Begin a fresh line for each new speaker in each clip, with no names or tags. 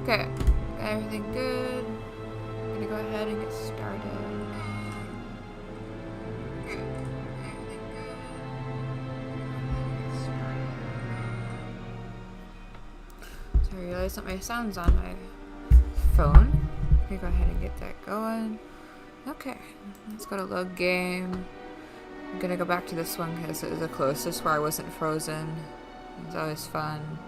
Okay, got everything good. I'm gonna go ahead and get started. So I realized that my sound's on my phone. I'm gonna go ahead and get that going. Okay, let's go to load game. I'm gonna go back to this one because it was the closest where I wasn't frozen. It's always fun.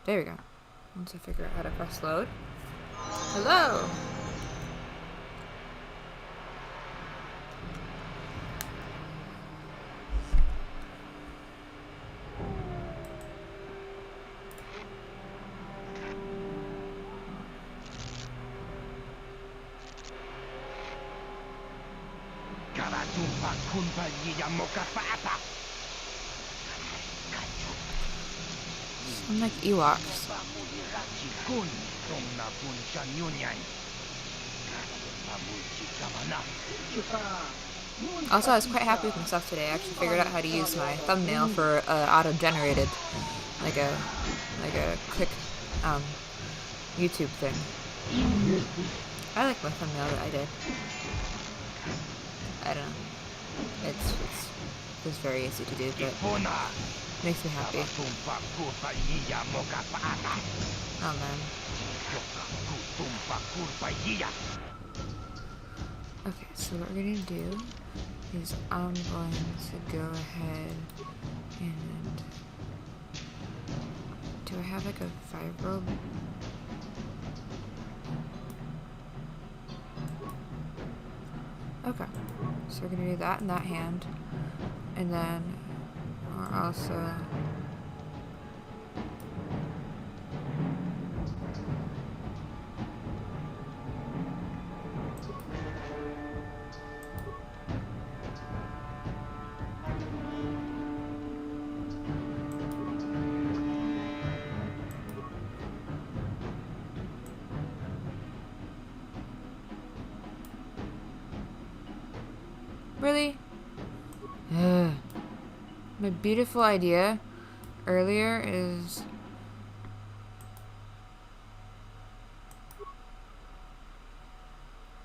There we go. Once I figure out how to press load. Hello! I'm like Ewoks. Also, I was quite happy with myself today. I actually figured out how to use my thumbnail for auto-generated, like a quick YouTube thing. I like my thumbnail that I did. I don't know. It was very easy to do, but makes me happy. Oh man. Okay, so what we're gonna do is I'm going to go ahead and do I have like a vibro? Okay, so we're gonna do that in that hand, and then we're also really? Ugh. My beautiful idea earlier is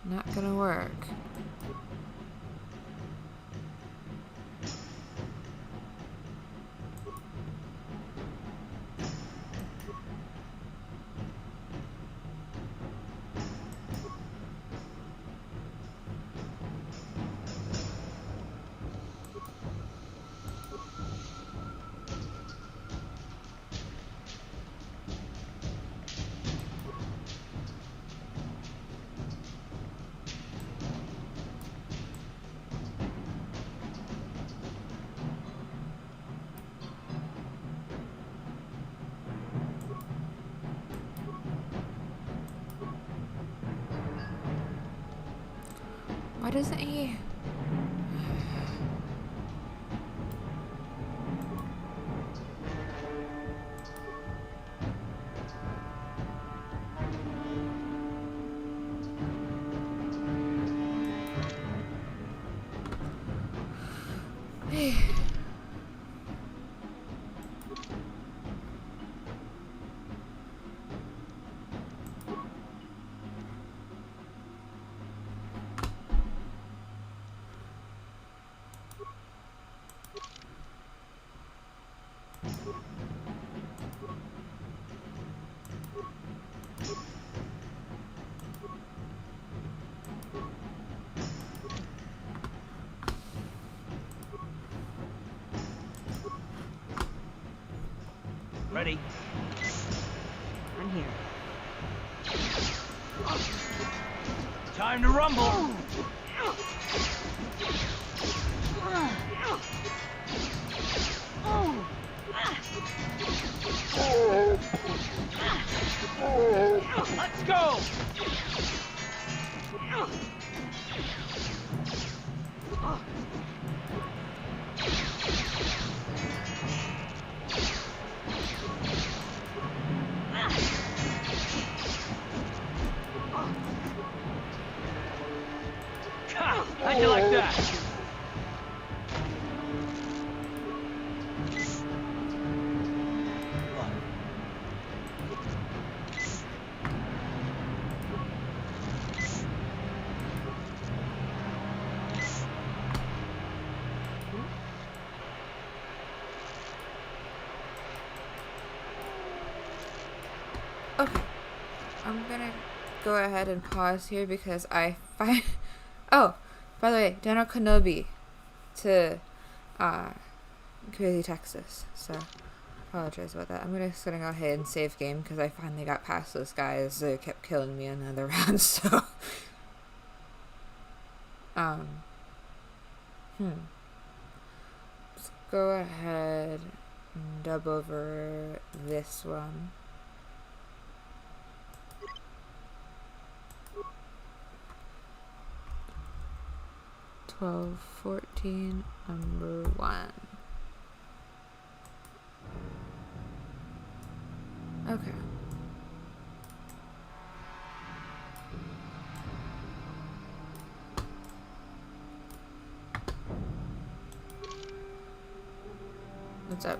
not gonna work. Why doesn't he?
Ready?
I'm here.
Time to rumble! Let's go! How'd you like that?
Okay. I'm gonna go ahead and pause here because I find... Oh, by the way, Daniel Kenobi to Crazy Texas. So, apologize about that. I'm just gonna go ahead and save game because I finally got past those guys. They kept killing me in another round, so... Let's go ahead and dub over this one. "12, 14, number 1. Okay. What's up?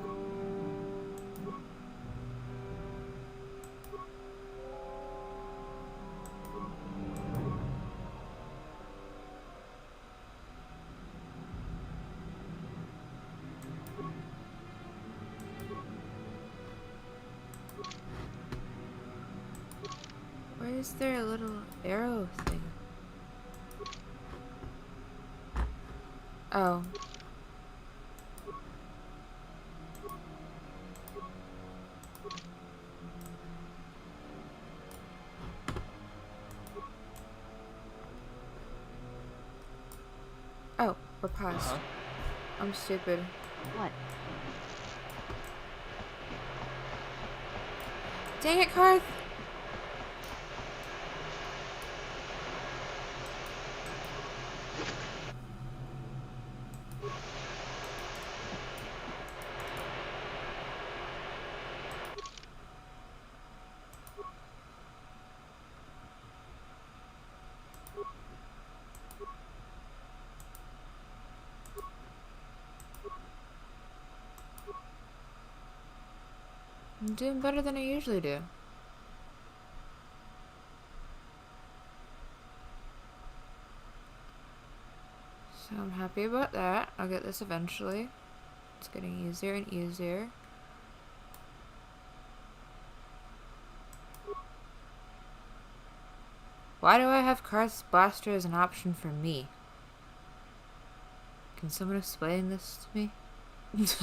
Why is there a little arrow thing? Oh. Oh, we're paused. I'm stupid.
What?
Dang it, Karth! I'm doing better than I usually do. So I'm happy about that. I'll get this eventually. It's getting easier and easier. Why do I have Karth's blaster as an option for me? Can someone explain this to me? This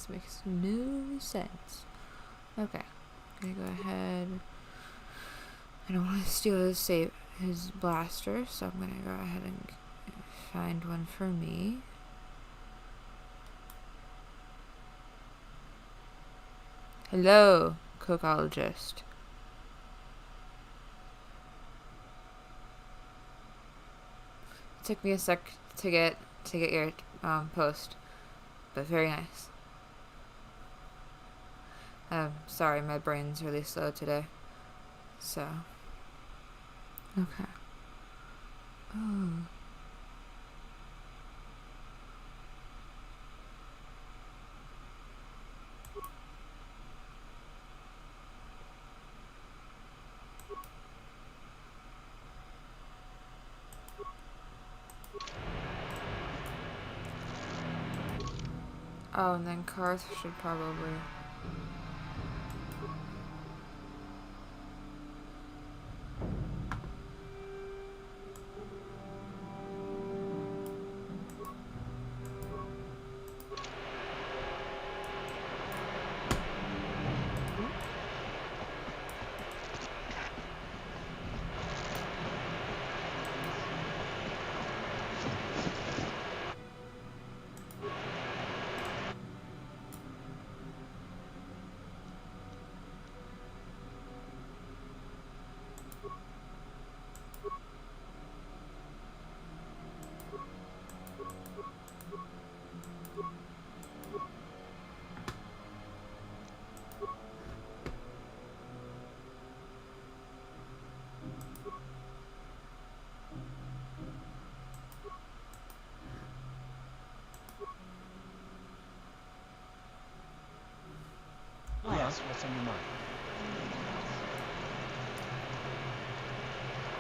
makes no sense. Okay, I'm gonna go ahead. I don't want to steal his blaster, so I'm gonna go ahead and find one for me. Hello, cookologist. It took me a sec to get your post, but very nice. Sorry, my brain's really slow today. So, okay. Oh. Oh, and then Karth should probably...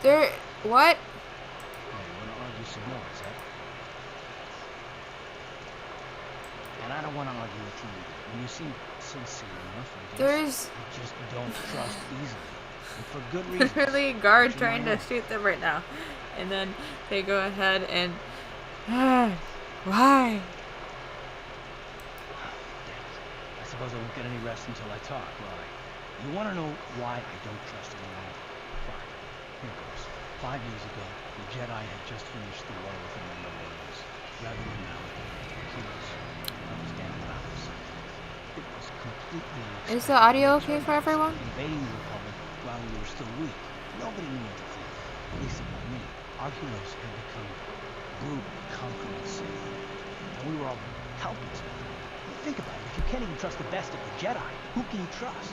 There. What?
Oh, you want to argue some more, is that? And I don't want to argue with you either. When you seem sincere enough, I guess.
There's
I just don't trust easily. And for good reason.
literally a guard
You
trying
might
to
know.
shoot them right now. And then they go ahead and... Why?
I suppose I won't get any rest until I talk, will I? You want to know why I don't trust anyone? Fine. Here goes. 5 years ago, the Jedi had just finished the war with the Mandalorians. Rather than now, heroes. I was standing around for something. It was completely unexpected.
Is the audio okay for everyone?
Invading the Republic while we were still weak. Nobody knew what to think. At least about me. Our heroes had become brutal, conquering Sith. And we were all helpless with them. Think about it. If you can't even trust the best of the Jedi, who can you trust?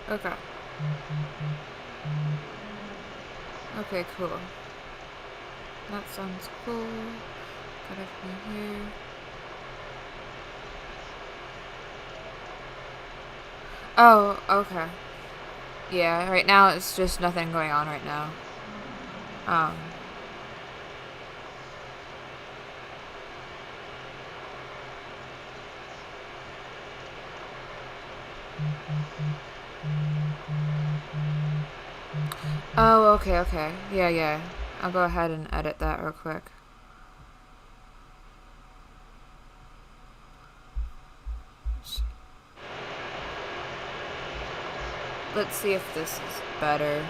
Okay. Okay, cool. That sounds cool. Got everything here. Oh, okay. Yeah, right now it's just nothing going on right now. Oh, okay. Yeah. I'll go ahead and edit that real quick. Let's see if this is better.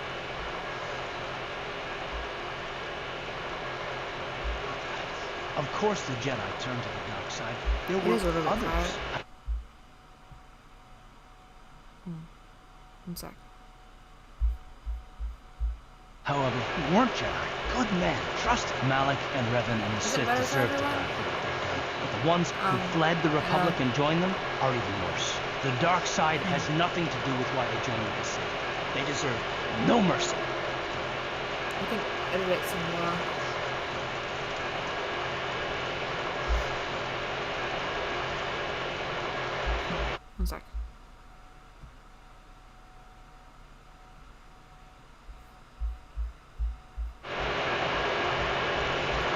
Of course the Jedi turned to the dark side. There
It
were
is a little bit
others.
quiet. One sec.
However, who weren't Jedi. Good men. Trusted. Malik and Revan and the
Is it
Sith
better for
deserve to
everyone?
die for what they've done. But the ones who fled the Republic
no.
and joined them are even worse. The dark side has nothing to do with why they joined the Sith. They deserve no mercy.
I can edit it some more. One sec.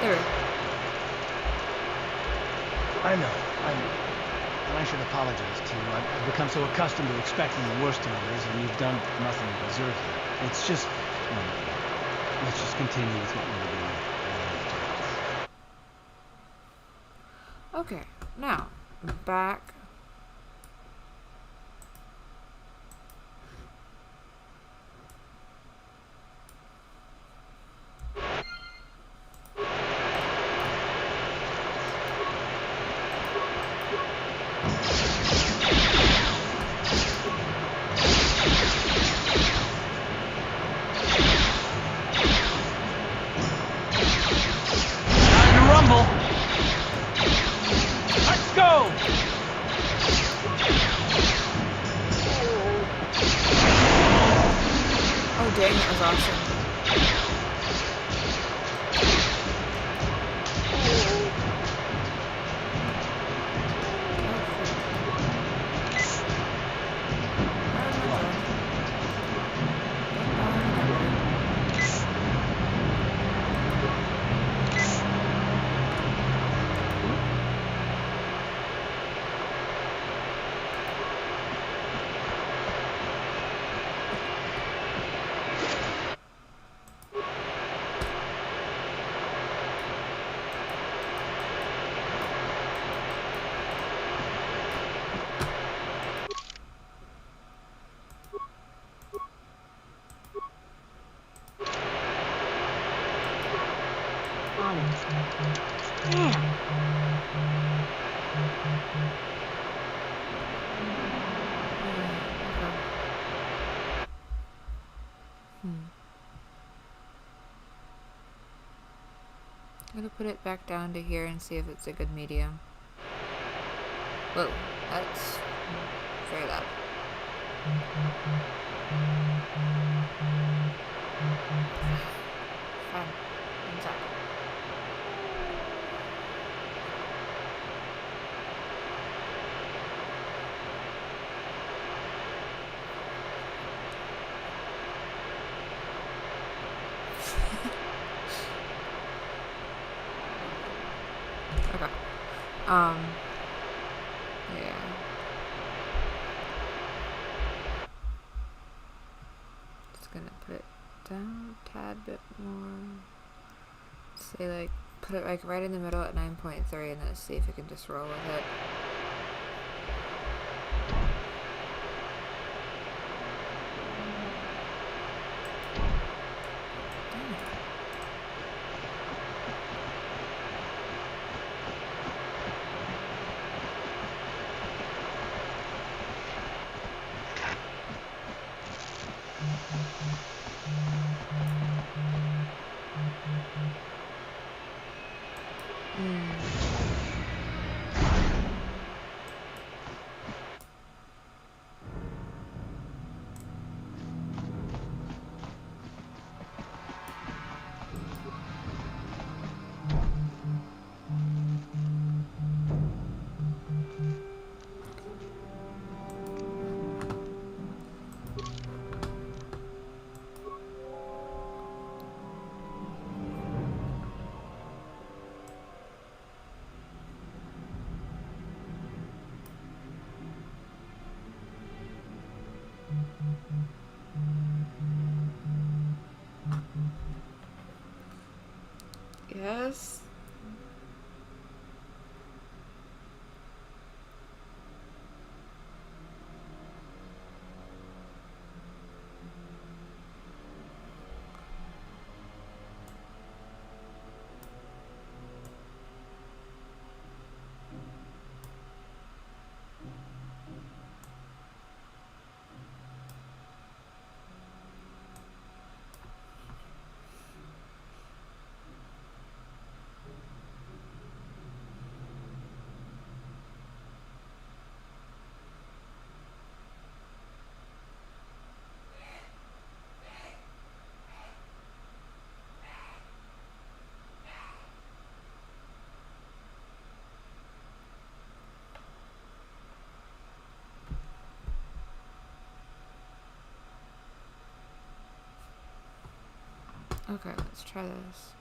There.
I know. And I should apologize to you. I've become so accustomed to expecting the worst in others, and you've done nothing to deserve that. It's just... let's just continue with what we were doing.
Okay, now, back.
Time to rumble! Let's go!
On it. Damn.
Okay. I'm gonna put it back down to here and see if it's a good medium. Whoa, that's very loud. Fine. One sec. Okay. Yeah. Just gonna put it down a tad bit more. Say like, put it like right in the middle at 9.3 and then see if you can just roll with it. Yes. Okay, let's try this.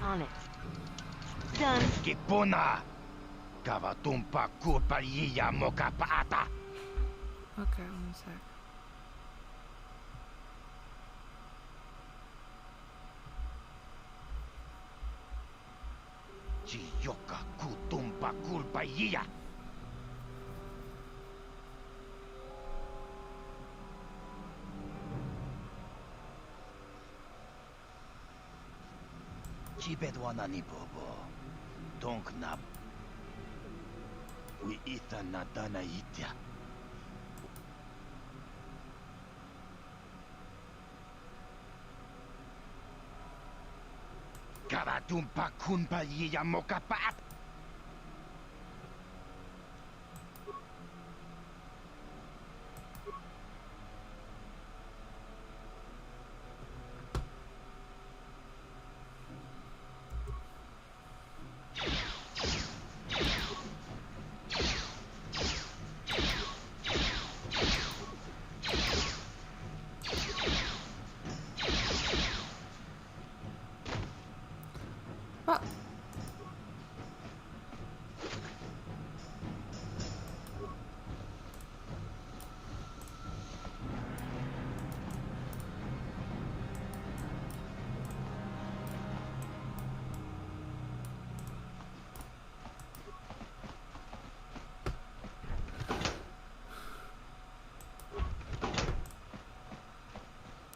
On it. Done.
Skipuna! Kavatumpa kurpaliya mokapaata!
Okay, one sec.
Chiyoka kutumpa kurpaliya! Chibedwana ni bobo. Donk na. We ita na dana itya. Kavatumpa kunpaliya mokapaat!
Well,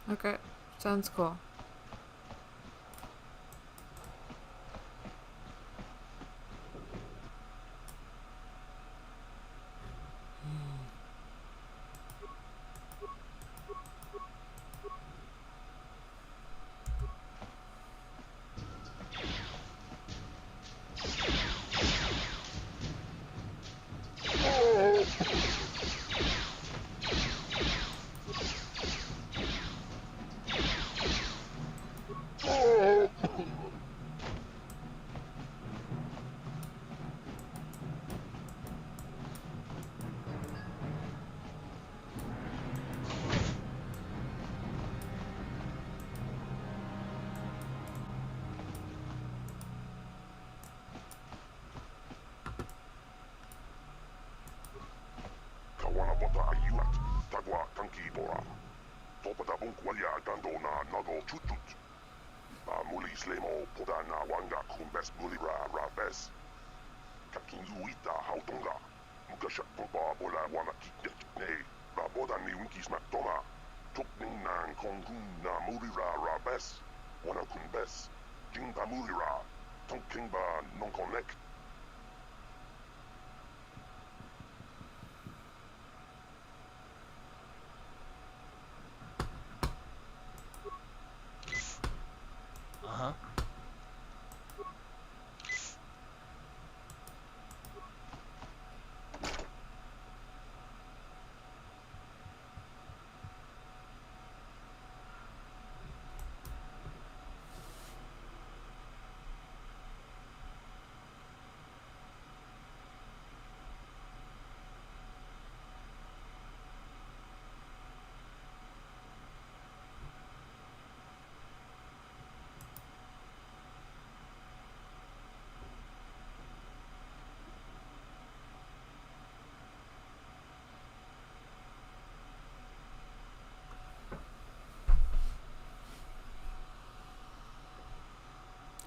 Okay, sounds cool.
Kawana bota ayuat, tagwa tanki bora. Topada bunkwalia gandona nago chutut. Muli slemo poda na wanga kumbes bulira rabes. Kakinzuita hautonga. Mukashat pompa bola wana kikne. Raboda ni unkis matoma. Tukning nang kongun na mulira rabes. Wana kumbes. Jingba mulira. Tonkingba non connect.
Uh-huh.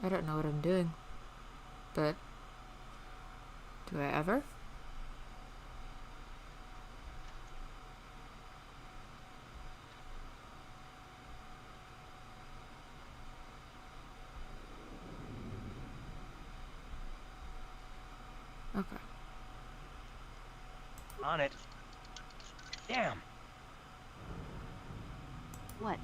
I don't know what I'm doing. But do I ever? Okay.
On it. Damn.
What?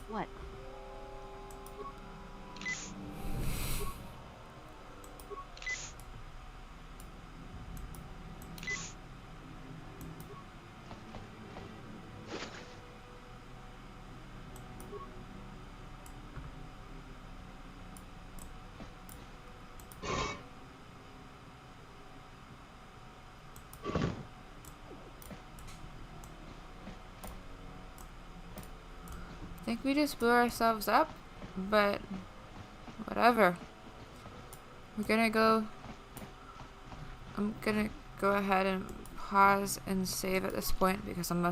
What?
I think we just blew ourselves up, but whatever. I'm gonna go ahead and pause and save at this point because I'm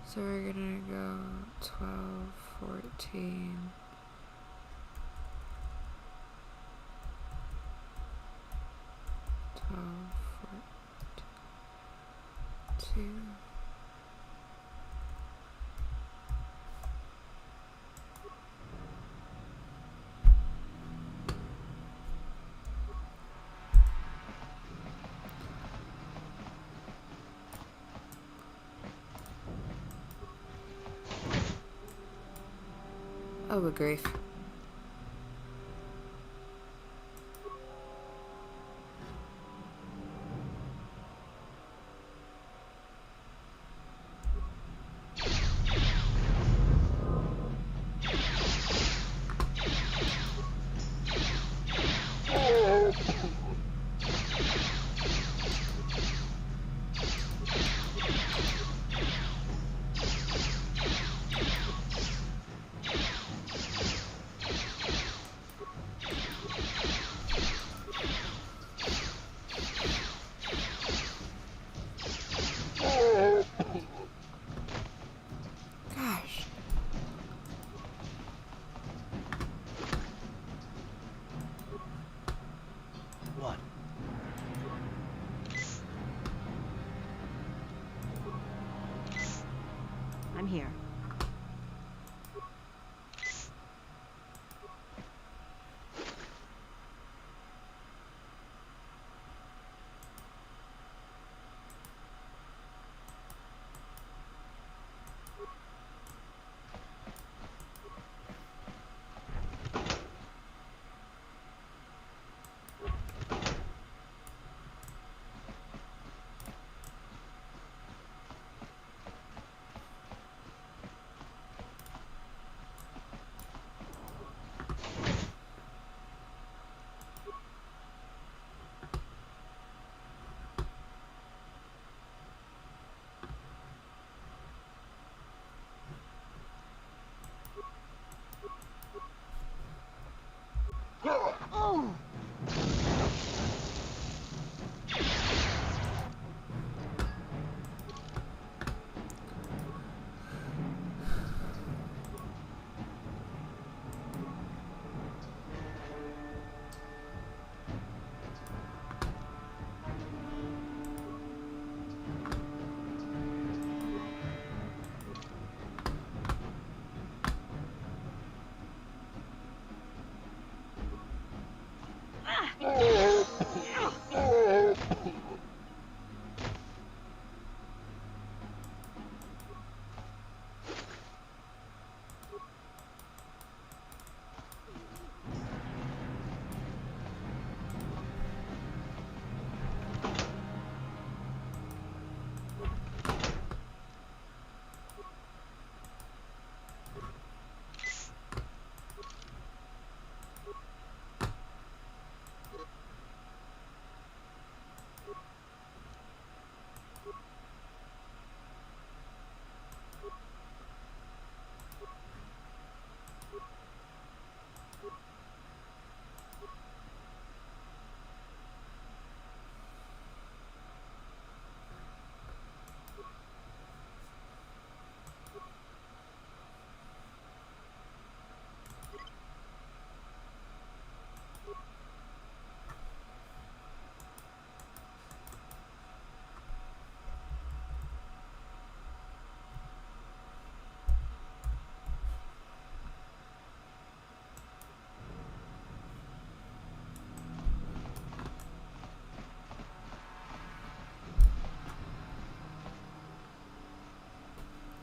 so we're gonna go 12, 14. 12, 14, 2. Oh, good grief.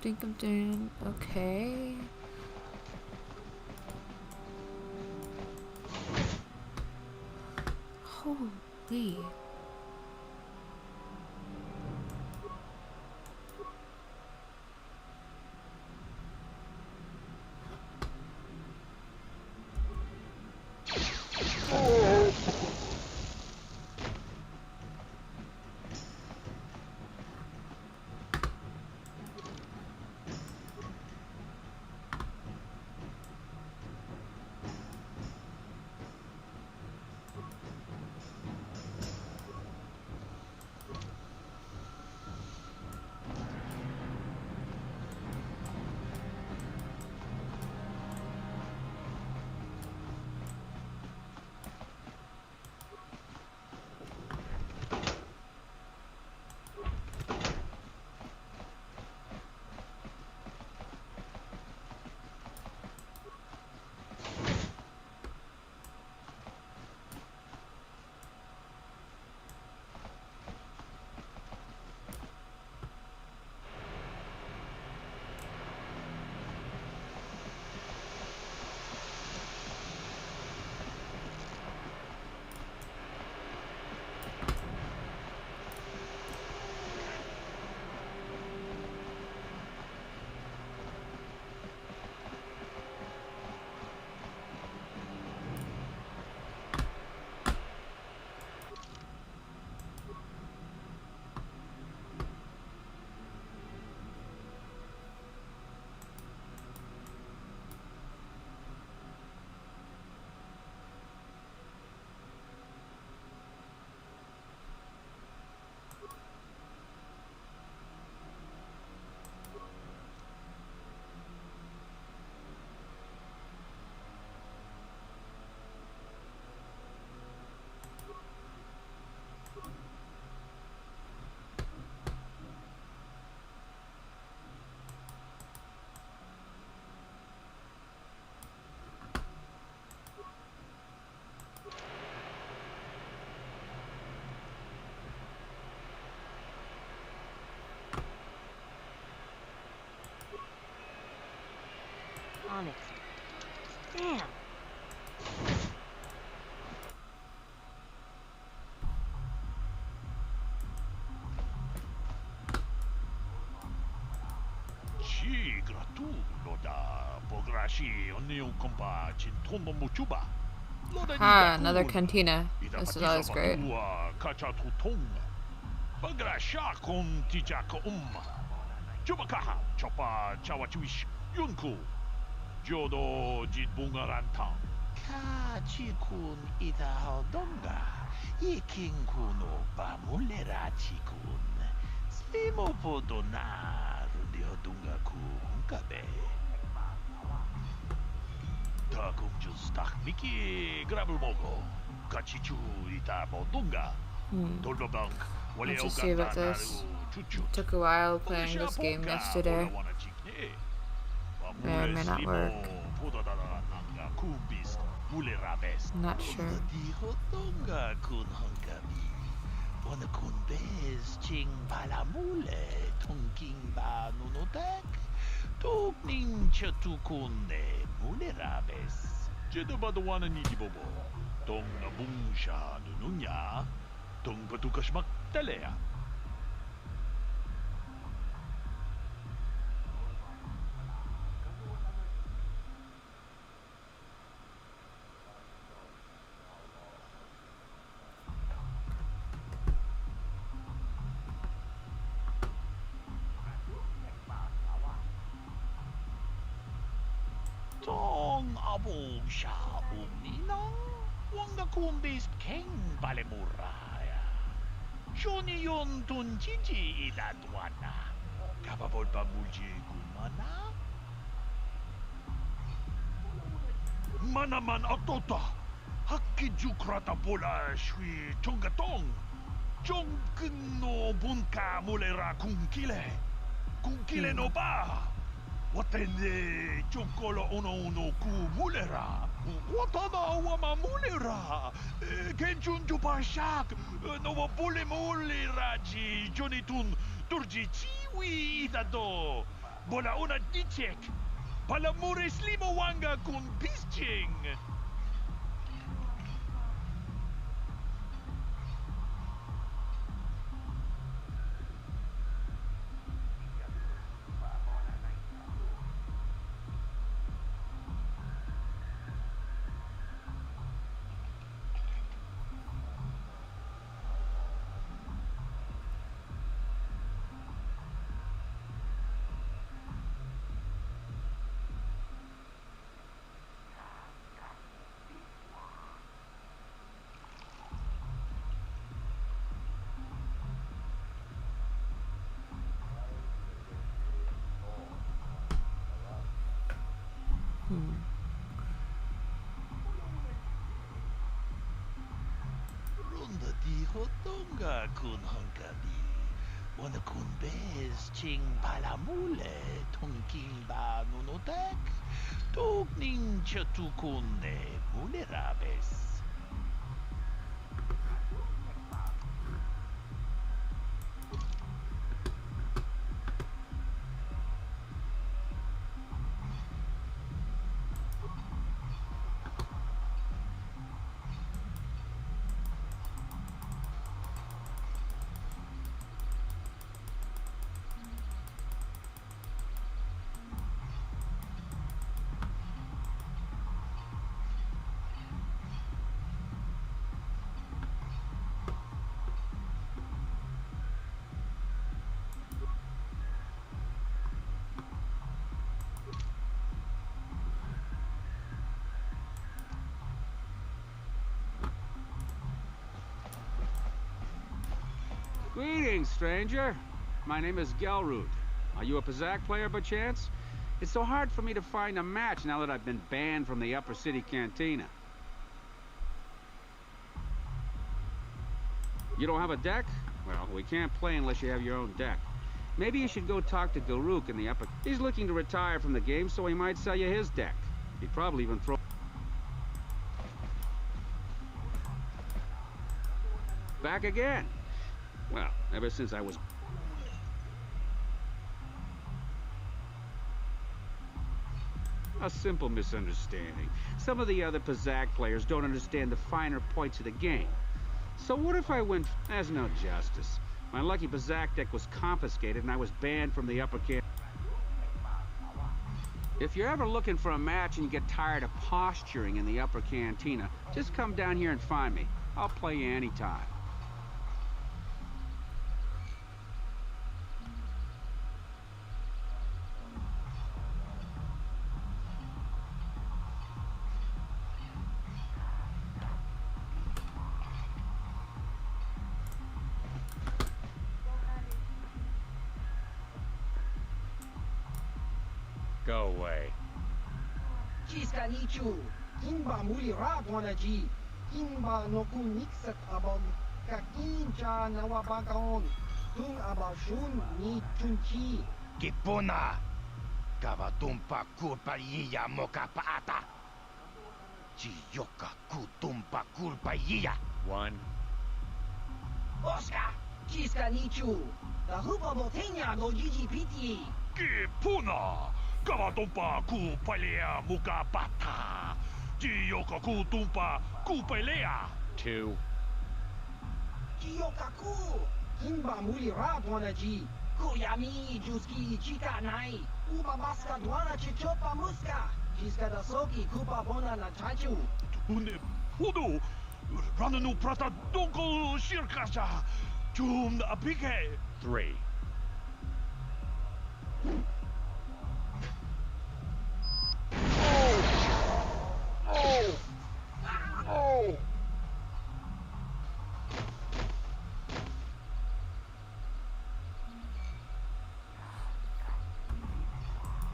think I'm doing okay. Holy.
Honest. Damn.
Ci gratulo da pograshi onio kompa cintono muchuba.
Ah, another cantina. This is always great.
Kacha tutong. Bagrasha kon tijaka Chubakaha chopa chawachuish yunku. Jodo jitbungarantang.
Ka chikun ita haldonga. Ikin kuno pa mulera chikun. Slimo podona rundio dunga ku hunkabe.
Takum just takmiki grabulmogo. Kachichu ita bodunga. Doldobank.
Let's just see about this. Took a while playing this game yesterday. May or may not work. Not sure.
Dihotonga kun hunkabi. Ona kun bez ching palamule. Tongking ba nunotak. Tokning chatukunde mulerabes.
Jedabadawana nidibobo. Tong nabungsha nununya. Tong patukashmak talea.
Tong abo sha umninang. Wanga kumbis king balemuraya. Shoni yon tun chichi iladwana. Kababol pa mulji gumana.
Manaman atota. Hakijukrata bola shui chongatong. Chongkin no bunka mulera kunkile. Kunkile no ba. Watende chokolo uno ku mulera. Watana wama mulera. Kenchun jupashak. No bule mulera ji jonitun turji chiwi idado. Bola una dicek. Palamures limo wanga kun pisching. Runda di hotonga kun hunkabi. Wana kun bez ching palamule tunkimba nunotek. Tukning chatukunde mulerabes.
Greetings, stranger. My name is Gelroot. Are you a Pazak player by chance? It's so hard for me to find a match now that I've been banned from the Upper City Cantina. You don't have a deck? Well, we can't play unless you have your own deck. Maybe you should go talk to Garuk in the Upper... He's looking to retire from the game, so he might sell you his deck. He'd probably even throw... Back again. Well, ever since I was... A simple misunderstanding. Some of the other Pazak players don't understand the finer points of the game. So what if I went... There's no justice. My lucky Pazak deck was confiscated and I was banned from the upper camp. If you're ever looking for a match and you get tired of posturing in the upper cantina, just come down here and find me. I'll play you anytime. Go away.
Chiskanichu, Kimba Mulira Wanaji, Kimba Noku Nixat about Kakincha Nawabagaon, Tung Abashun ni Chunchi.
Kipuna. Kavatumpa kulpaiya mokapaata. Chiyoka kutumpa kulpaiya.
One.
Oscar, Chiskanichu, the Hupa Botenia no GGPT.
Kipuna. Kavatumpa kupalea mukapata. Chiyoka kutumpa kupalea.
Two.
Kiyokaku, Kimba Mulira Wanaji, Koyami Juski Chika Nai, Uba Baska Dwana Chichopa Muska, Chiska da Soki Kupa Bona na Chachu.
Une pudu. Rananu prata donko shirkasha. Chum apike.
Three.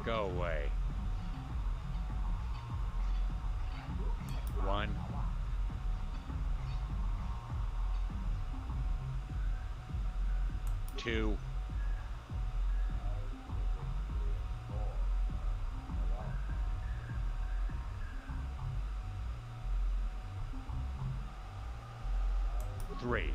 Go away. One. Two. Three.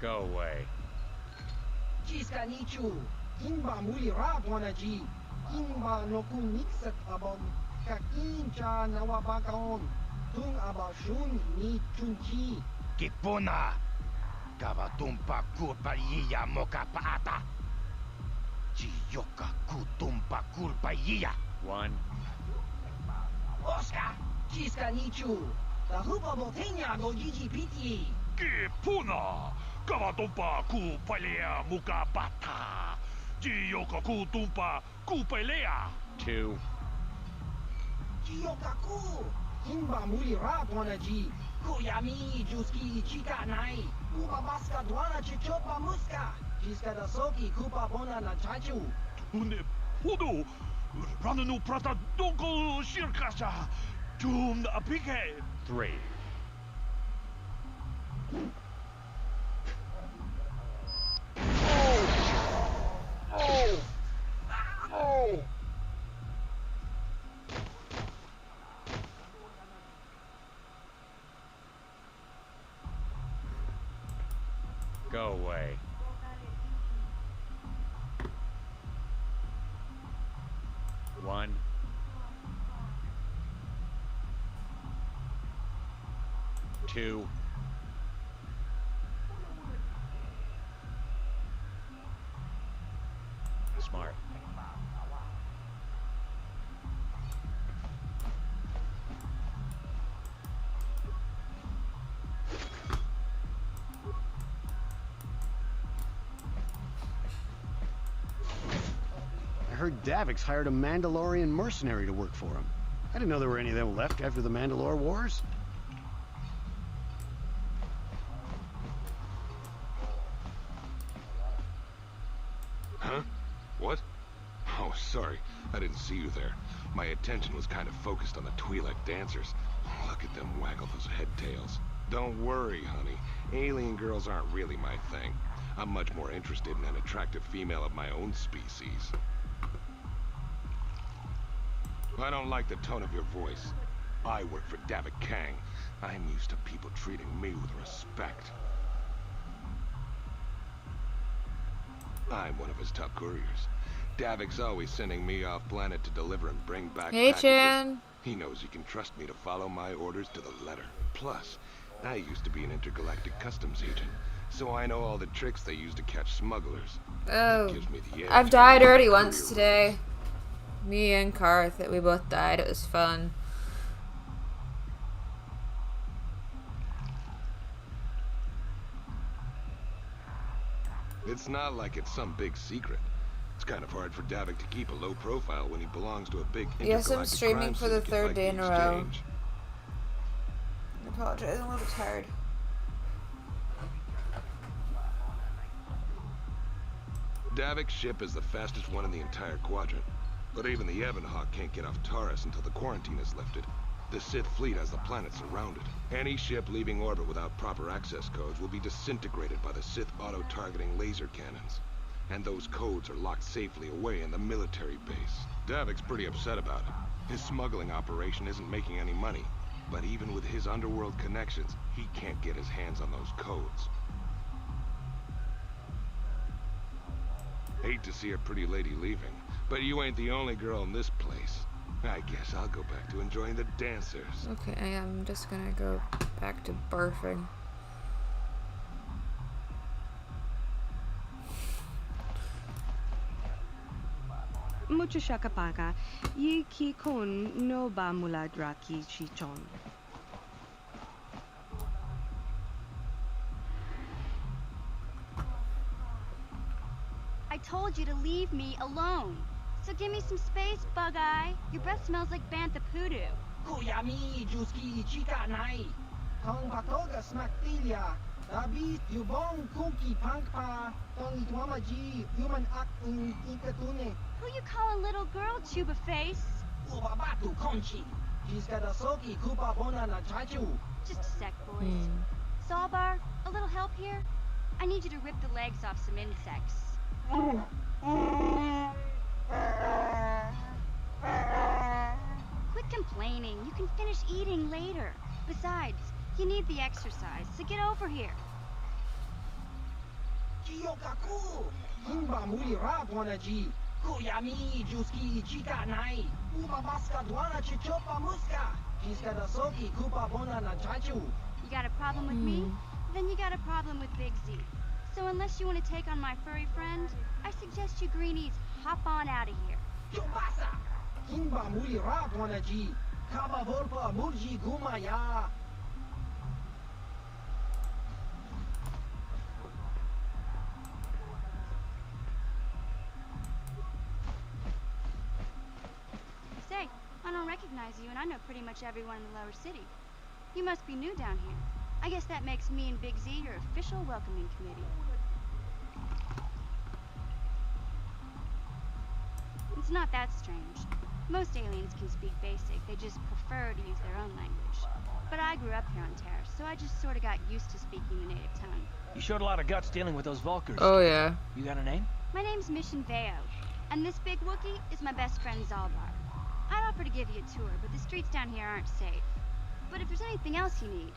Go away.
Jiska nichu. Inba muli rat wanaji. Inba no kun nixat abon. Kak incha nawabakaon. Tung abashun ni chunchi.
Kipuna. Kavatumpa kulpa yiya moka paata. Chiyoka kutumpa kulpa yiya.
1.
Oscar. Jiska nichu. Tahupa botenya go jiji piti.
Que puna! Kavatumpa ku palea muka bata. Jiyoka ku tumpa ku palea.
2.
Jiyokaku. Inba muli rat wanaji. Kuyami juski chika nai. Uba baska dwana chichopa muska. Jiska da soki kupa bona na chachu.
Une pudu. Rananu prata donko shirkasha. Tum apike.
3. Go away. 1. 2. Smart.
I heard Davix hired a Mandalorian mercenary to work for him. I didn't know there were any of them left after the Mandalore Wars.
Huh? What? Oh, sorry. I didn't see you there. My attention was kind of focused on the Twi'lek dancers. Look at them waggle those head tails. Don't worry, honey. Alien girls aren't really my thing. I'm much more interested in an attractive female of my own species. I don't like the tone of your voice. I work for Davik Kang. I'm used to people treating me with respect. I'm one of his top couriers. Davik's always sending me off planet to deliver and bring back
Hey,
packages.
Chan.
He knows he can trust me to follow my orders to the letter. Plus, I used to be an intergalactic customs agent, so I know all the tricks they use to catch smugglers.
Oh,
Gives me the edge.
I've died already once today. Me and Karth, we both died. It was fun.
It's not like it's some big secret. It's kind of hard for Davik to keep a low profile when he belongs to a big
Yes, I'm
intergalactic
streaming
crime
for the
syndicate
third
like
day
the
in a row.
Exchange.
I apologize, I'm a little tired.
Davik's ship is the fastest one in the entire quadrant. But even the Evanhawk can't get off Taurus until the quarantine is lifted. The Sith fleet has the planet surrounded. Any ship leaving orbit without proper access codes will be disintegrated by the Sith auto-targeting laser cannons. And those codes are locked safely away in the military base. Davik's pretty upset about it. His smuggling operation isn't making any money. But even with his underworld connections, he can't get his hands on those codes. Hate to see a pretty lady leaving, but you ain't the only girl in this place. I guess I'll go back to enjoying the dancers.
Okay, I'm just gonna go back to barfing.
Mucho shakapaka, yi ki kon no ba muladraki chichon.
I told you to leave me alone. So give me some space, Bug-Eye. Your breath smells like bantha poodoo.
Kuyami juski chika nai. Tong patoga smaktilia. Dabi yubong kuki pankpa. Tong itwamaji human ak in ikatune.
Who you call a little girl, Chuba Face?
Ubabatu konchi. Jiska da soki kupa bona na chachu.
Just a sec, boys. Sawbar, a little help here? I need you to rip the legs off some insects. Quit complaining. You can finish eating later. Besides, you need the exercise, so get over here.
Chiokaku. Kimba muli radwanaji. Kuyami juski ichika nai. Uba baska dwana chichopa muska. Jiska da soki kupa bona na chachu.
You got a problem with me? Then you got a problem with Big Z. So unless you want to take on my furry friend, I suggest you greenies hop on out of here.
Chupasa. Kimba muli radwanaji. Kaba volpa murji gumaya.
Say, I don't recognize you, and I know pretty much everyone in the lower city. You must be new down here. I guess that makes me and Big Z your official welcoming committee. It's not that strange. Most aliens can speak basic, they just prefer to use their own language. But I grew up here on Terra, so I just sort of got used to speaking the native tongue.
You showed a lot of guts dealing with those Vulkars.
Oh yeah.
You got a name?
My name's Mission Veo, and this big Wookiee is my best friend Zalbar. I'd offer to give you a tour, but the streets down here aren't safe. But if there's anything else you need...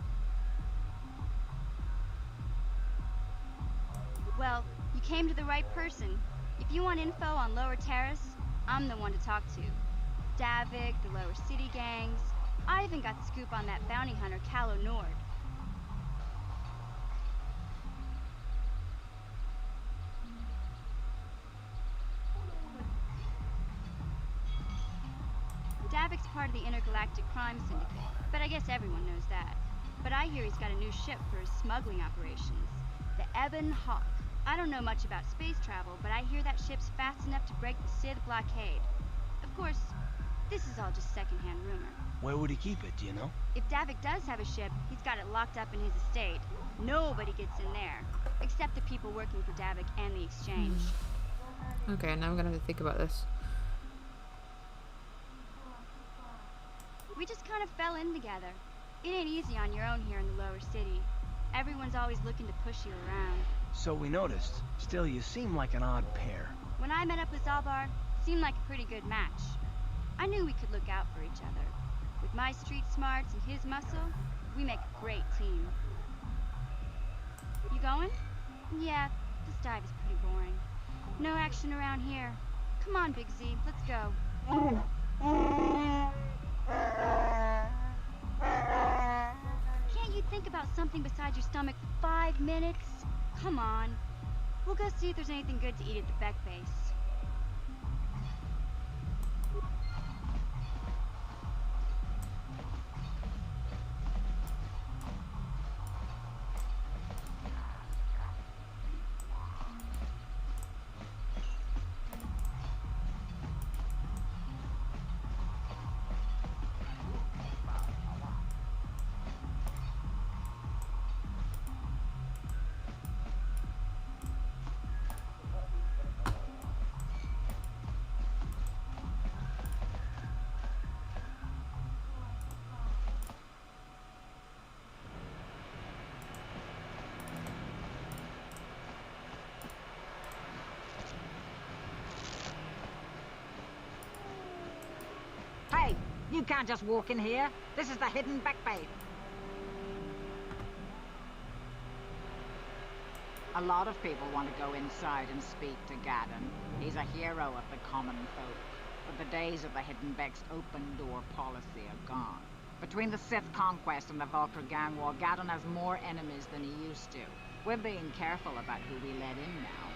Well, you came to the right person. If you want info on Lower Terrace, I'm the one to talk to. Davik, the Lower City gangs. I even got the scoop on that bounty hunter, Calo Nord. Davik's part of the Intergalactic Crime Syndicate, but I guess everyone knows that. But I hear he's got a new ship for his smuggling operations, the Ebon Hawk. I don't know much about space travel, but I hear that ship's fast enough to break the Sith blockade. Of course, this is all just secondhand rumor.
Where would he keep it, do you know?
If Davik does have a ship, he's got it locked up in his estate. Nobody gets in there, except the people working for Davik and the exchange.
Okay, now I'm gonna have to think about this.
We just kind of fell in together. It ain't easy on your own here in the lower city. Everyone's always looking to push you around.
So we noticed. Still, you seem like an odd pair.
When I met up with Zalbar, seemed like a pretty good match. I knew we could look out for each other. With my street smarts and his muscle, we make a great team. You going? Yeah, this dive is pretty boring. No action around here. Come on, Big Z, let's go. Can't you think about something besides your stomach for 5 minutes? Come on. We'll go see if there's anything good to eat at the Beck base.
Hey, you can't just walk in here. This is the hidden back bay. A lot of people want to go inside and speak to Gaddon. He's a hero of the common folk. But the days of the Hidden Beck's open-door policy are gone. Between the Sith conquest and the Vulkar gang war, Gaddon has more enemies than he used to. We're being careful about who we let in now.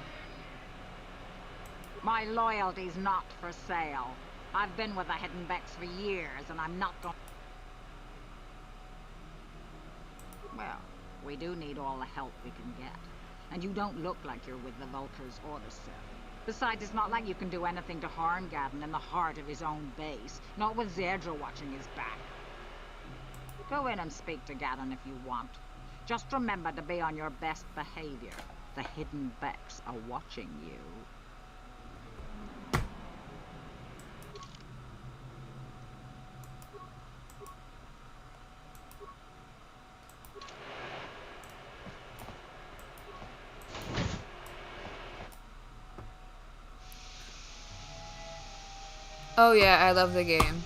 My loyalty's not for sale. I've been with the Hidden Becks for years, and I'm not going... Well, we do need all the help we can get. And you don't look like you're with the Vulkars or the Sith. Besides, it's not like you can do anything to harm Gaddon in the heart of his own base. Not with Zedra watching his back. Go in and speak to Gaddon if you want. Just remember to be on your best behavior. The Hidden Becks are watching you.
Oh yeah, I love the game.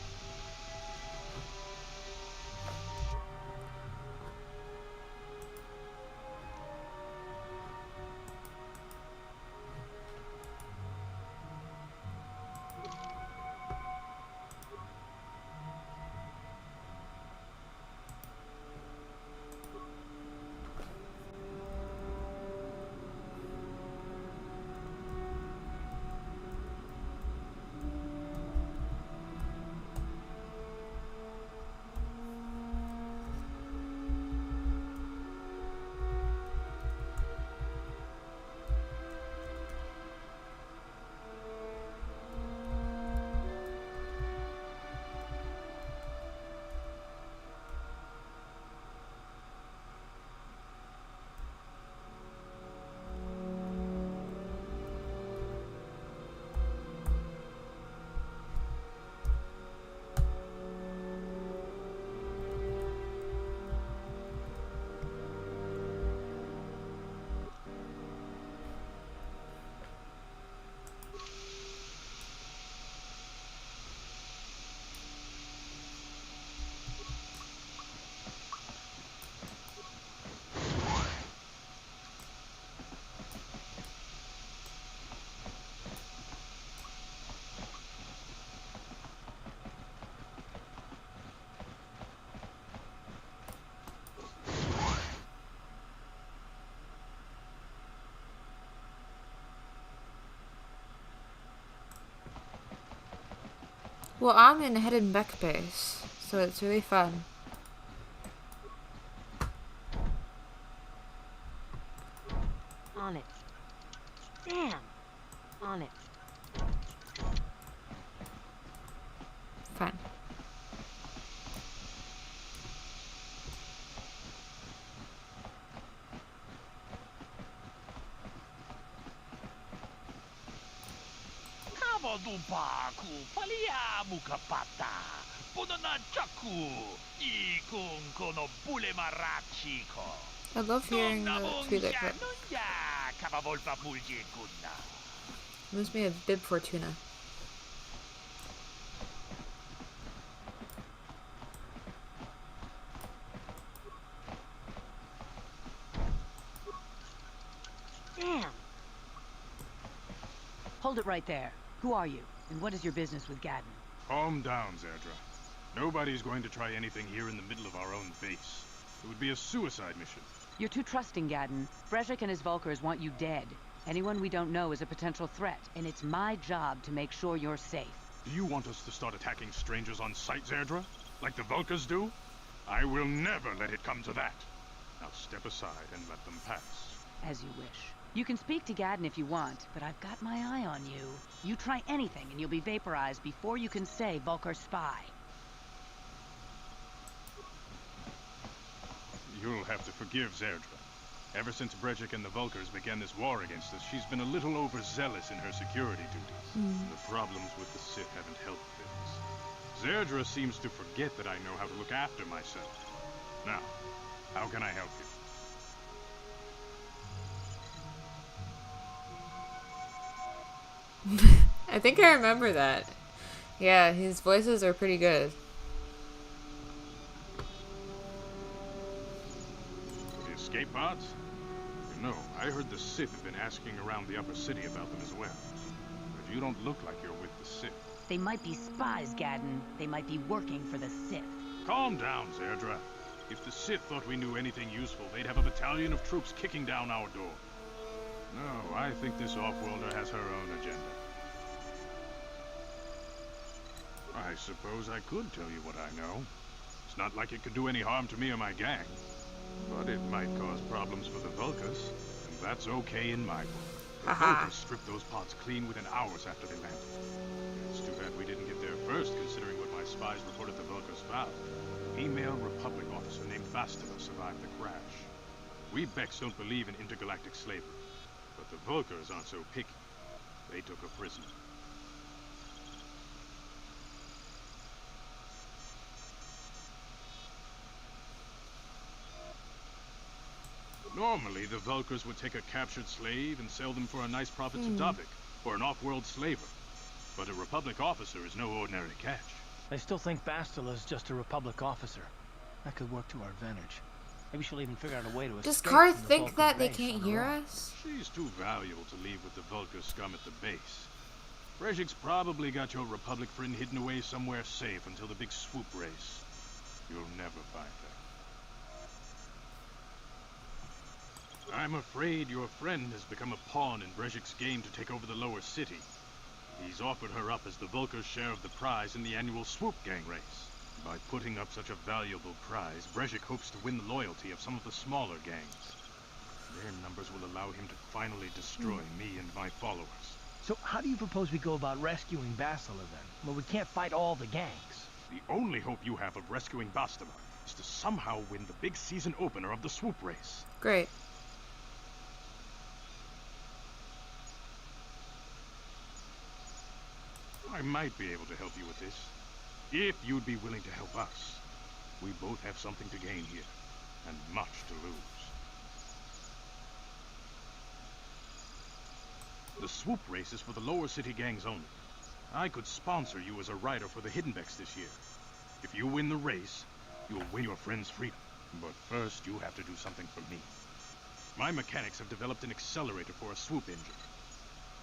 Well, I'm in Hidden Beck base, so it's really fun.
On it. Damn. On it.
Fun.
Kavadupa ku palia mukapata. Punana chaku. Ikun kono bule marachiko.
I love hearing the Twi'lek clip.
Kavavolpa mulje kunna.
Reminds me of Bib Fortuna.
Damn. Hold it right there. Who are you? And what is your business with Gadden?
Calm down, Zerdra. Nobody's going to try anything here in the middle of our own base. It would be a suicide mission.
You're too trusting, Gadden. Brezhik and his Vulkars want you dead. Anyone we don't know is a potential threat, and it's my job to make sure you're safe.
Do you want us to start attacking strangers on sight, Zerdra? Like the Vulkars do? I will never let it come to that. Now step aside and let them pass.
As you wish. You can speak to Gadden if you want, but I've got my eye on you. You try anything and you'll be vaporized before you can say Vulkar spy.
You'll have to forgive Zerdra. Ever since Brezhik and the Vulkars began this war against us, she's been a little overzealous in her security duties. The problems with the Sith haven't helped things. Zerdra seems to forget that I know how to look after myself. Now, how can I help you?
I think I remember that. Yeah, his voices are pretty good.
The escape pods? You know, I heard the Sith have been asking around the upper city about them as well. But you don't look like you're with the Sith.
They might be spies, Gadden. They might be working for the Sith.
Calm down, Zerdra. If the Sith thought we knew anything useful, they'd have a battalion of troops kicking down our door. No, I think this off-worlder has her own agenda. I suppose I could tell you what I know. It's not like it could do any harm to me or my gang. But it might cause problems for the Vulkars, and that's okay in my book. The Vulkars stripped those pods clean within hours after they landed. It's too bad we didn't get there first, considering what my spies reported the Vulkars found. A female Republic officer named Bastila survived the crash. We Becks don't believe in intergalactic slavery. But the Vulkars aren't so picky. They took her prisoner. Normally, the Vulkars would take a captured slave and sell them for a nice profit to Davik, or an off-world slaver. But a Republic officer is no ordinary catch.
I still think Bastila is just a Republic officer. That could work to our advantage. Maybe she'll even figure out a way to escape.
Does Karth
from the
think
Vulcan
that they
base
can't
on her
hear
own.
us?
She's too valuable to leave with the Vulkar scum at the base. Brezhik's probably got your Republic friend hidden away somewhere safe until the big swoop race. You'll never find her. I'm afraid your friend has become a pawn in Brezhik's game to take over the lower city. He's offered her up as the Vulkar's share of the prize in the annual swoop gang race. By putting up such a valuable prize, Brezhik hopes to win the loyalty of some of the smaller gangs. Their numbers will allow him to finally destroy me and my followers.
So how do you propose we go about rescuing Bastila then? Well, we can't fight all the gangs.
The only hope you have of rescuing Bastila is to somehow win the big season opener of the swoop race.
Great.
I might be able to help you with this, if you'd be willing to help us. We both have something to gain here, and much to lose. The swoop race is for the lower city gangs only. I could sponsor you as a rider for the Hiddenbecks this year. If you win the race, you'll win your friend's freedom. But first, you have to do something for me. My mechanics have developed an accelerator for a swoop engine.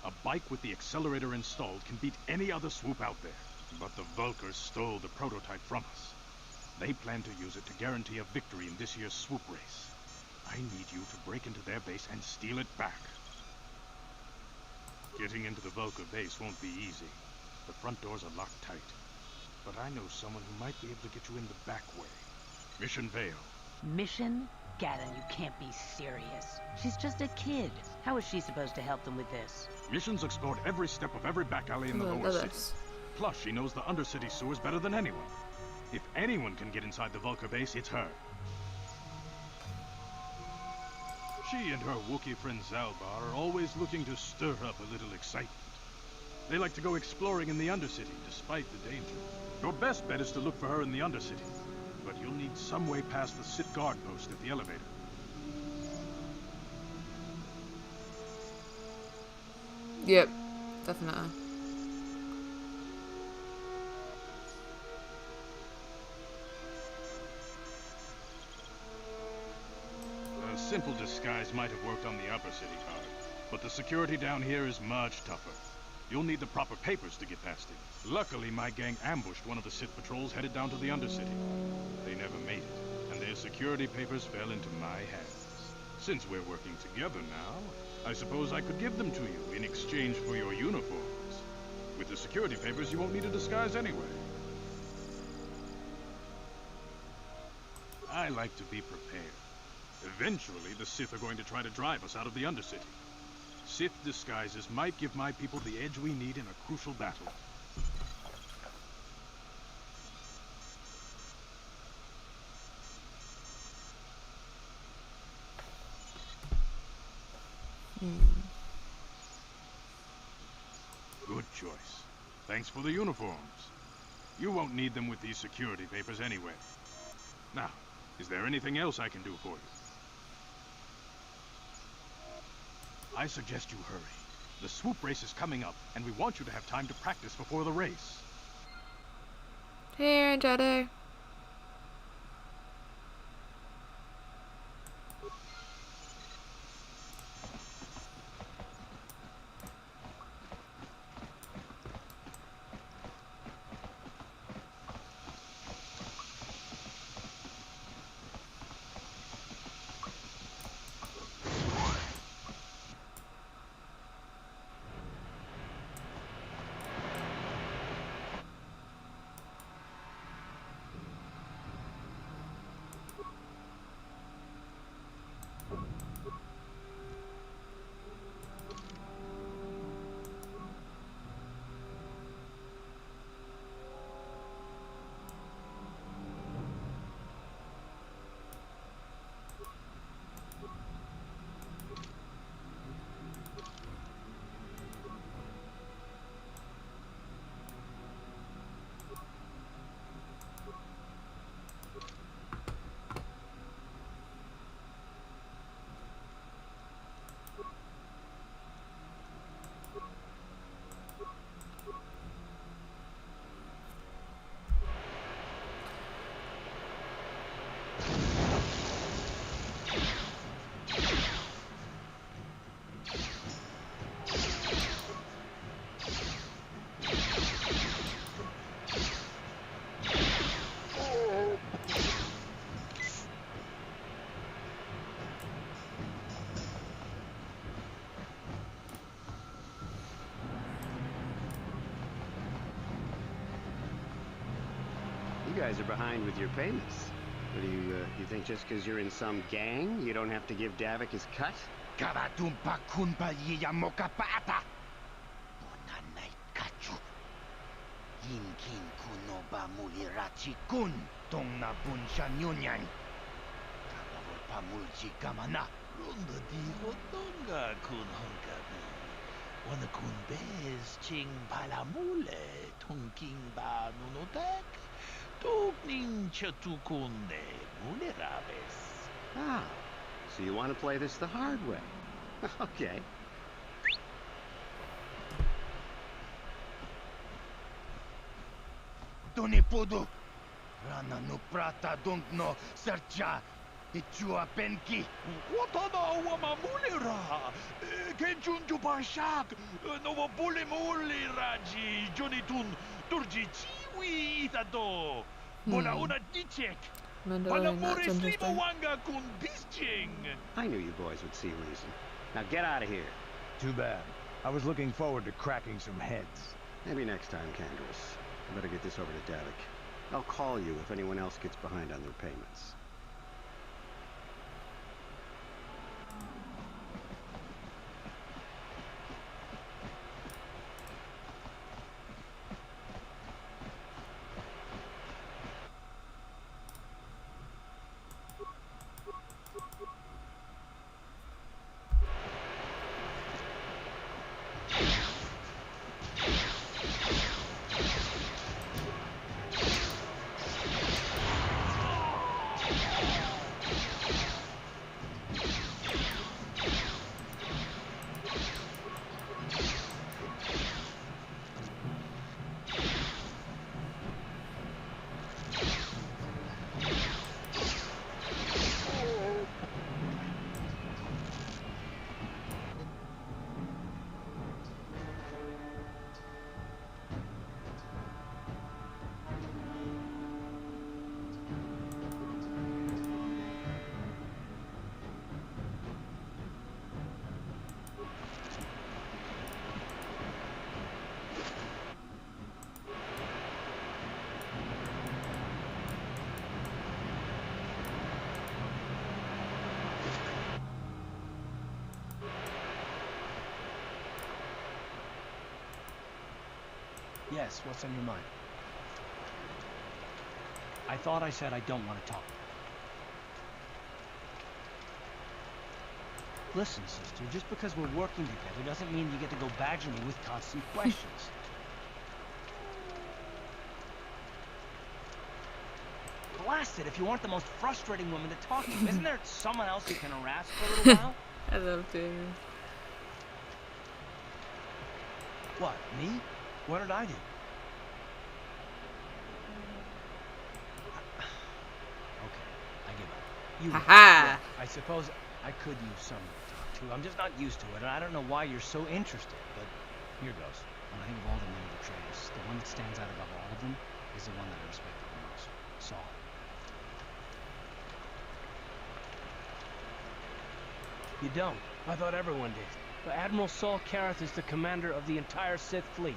A bike with the accelerator installed can beat any other swoop out there. But the Vulkars stole the prototype from us. They plan to use it to guarantee a victory in this year's swoop race. I need you to break into their base and steal it back. Getting into the Vulkar base won't be easy. The front doors are locked tight. but I know someone who might be able to get you in the back way. Mission Vale.
Mission? Gaddon, you can't be serious. She's just a kid. How is she supposed to help them with this?
Mission's explored every step of every back alley in the lower city. Plus, she knows the undercity sewers better than anyone. If anyone can get inside the Vulcar base, it's her. She and her Wookiee friend Zalbar are always looking to stir up a little excitement. They like to go exploring in the undercity, despite the danger. Your best bet is to look for her in the undercity. But you'll need some way past the Sith guard post at the elevator.
Yep, definitely.
A simple disguise might have worked on the upper city guard, but the security down here is much tougher. You'll need the proper papers to get past it. Luckily, my gang ambushed one of the Sith patrols headed down to the Undercity. They never made it, and their security papers fell into my hands. Since we're working together now, I suppose I could give them to you in exchange for your uniforms. With the security papers, you won't need a disguise anyway. I like to be prepared. Eventually, the Sith are going to try to drive us out of the Undercity. Sith disguises might give my people the edge we need in a crucial battle. Good choice. Thanks for the uniforms. You won't need them with these security papers anyway. Now, is there anything else I can do for you? I suggest you hurry. The swoop race is coming up, and we want you to have time to practice before the race.
Here, Jedi.
You guys are behind with your payments. What do you think just because you're in some gang, you don't have to give Davik his cut?
Karatumpa kunpa yiyamokapata. Bonanay kachu. Yinkin kunoba mulirachi kun. Tong na bunsha nyunyan. Kabawal pamulchi kamana.
Runda di rotonga kun honkabi. Wana kun bez ching palamule. Tongking ba nunotek. Tugning chatukunde muliraves.
Ah, so you want to play this the hard way. Okay.
Donipudu. Rana no prata don't no sercha. Ichua penki.
Watana wama mulira. Kenchunju parshak. Nova bule muliraji. Jonitun turji chiwi itado. Bona una dichek. Palamuri slimo wanga kun bisching.
I knew you boys would see reason. Now get out of here.
Too bad. I was looking forward to cracking some heads.
Maybe next time, Canderous. I better get this over to Davik. I'll call you if anyone else gets behind on their payments.
Yes, what's on your mind? I thought I said I don't want to talk. Listen, sister, just because we're working together doesn't mean you get to go badger me with constant questions. Blast it, if you aren't the most frustrating woman to talk to, isn't there someone else you can harass for a little while?
I love doing this.
What, me? What did I do? Okay, I give up. You
Haha!
I suppose I could use someone to talk to. I'm just not used to it, and I don't know why you're so interested, but here goes. When I think of all the men who betrayed us, the one that stands out above all of them is the one that I respected the most. Saul. You don't. I thought everyone did. But Admiral Saul Karath is the commander of the entire Sith fleet.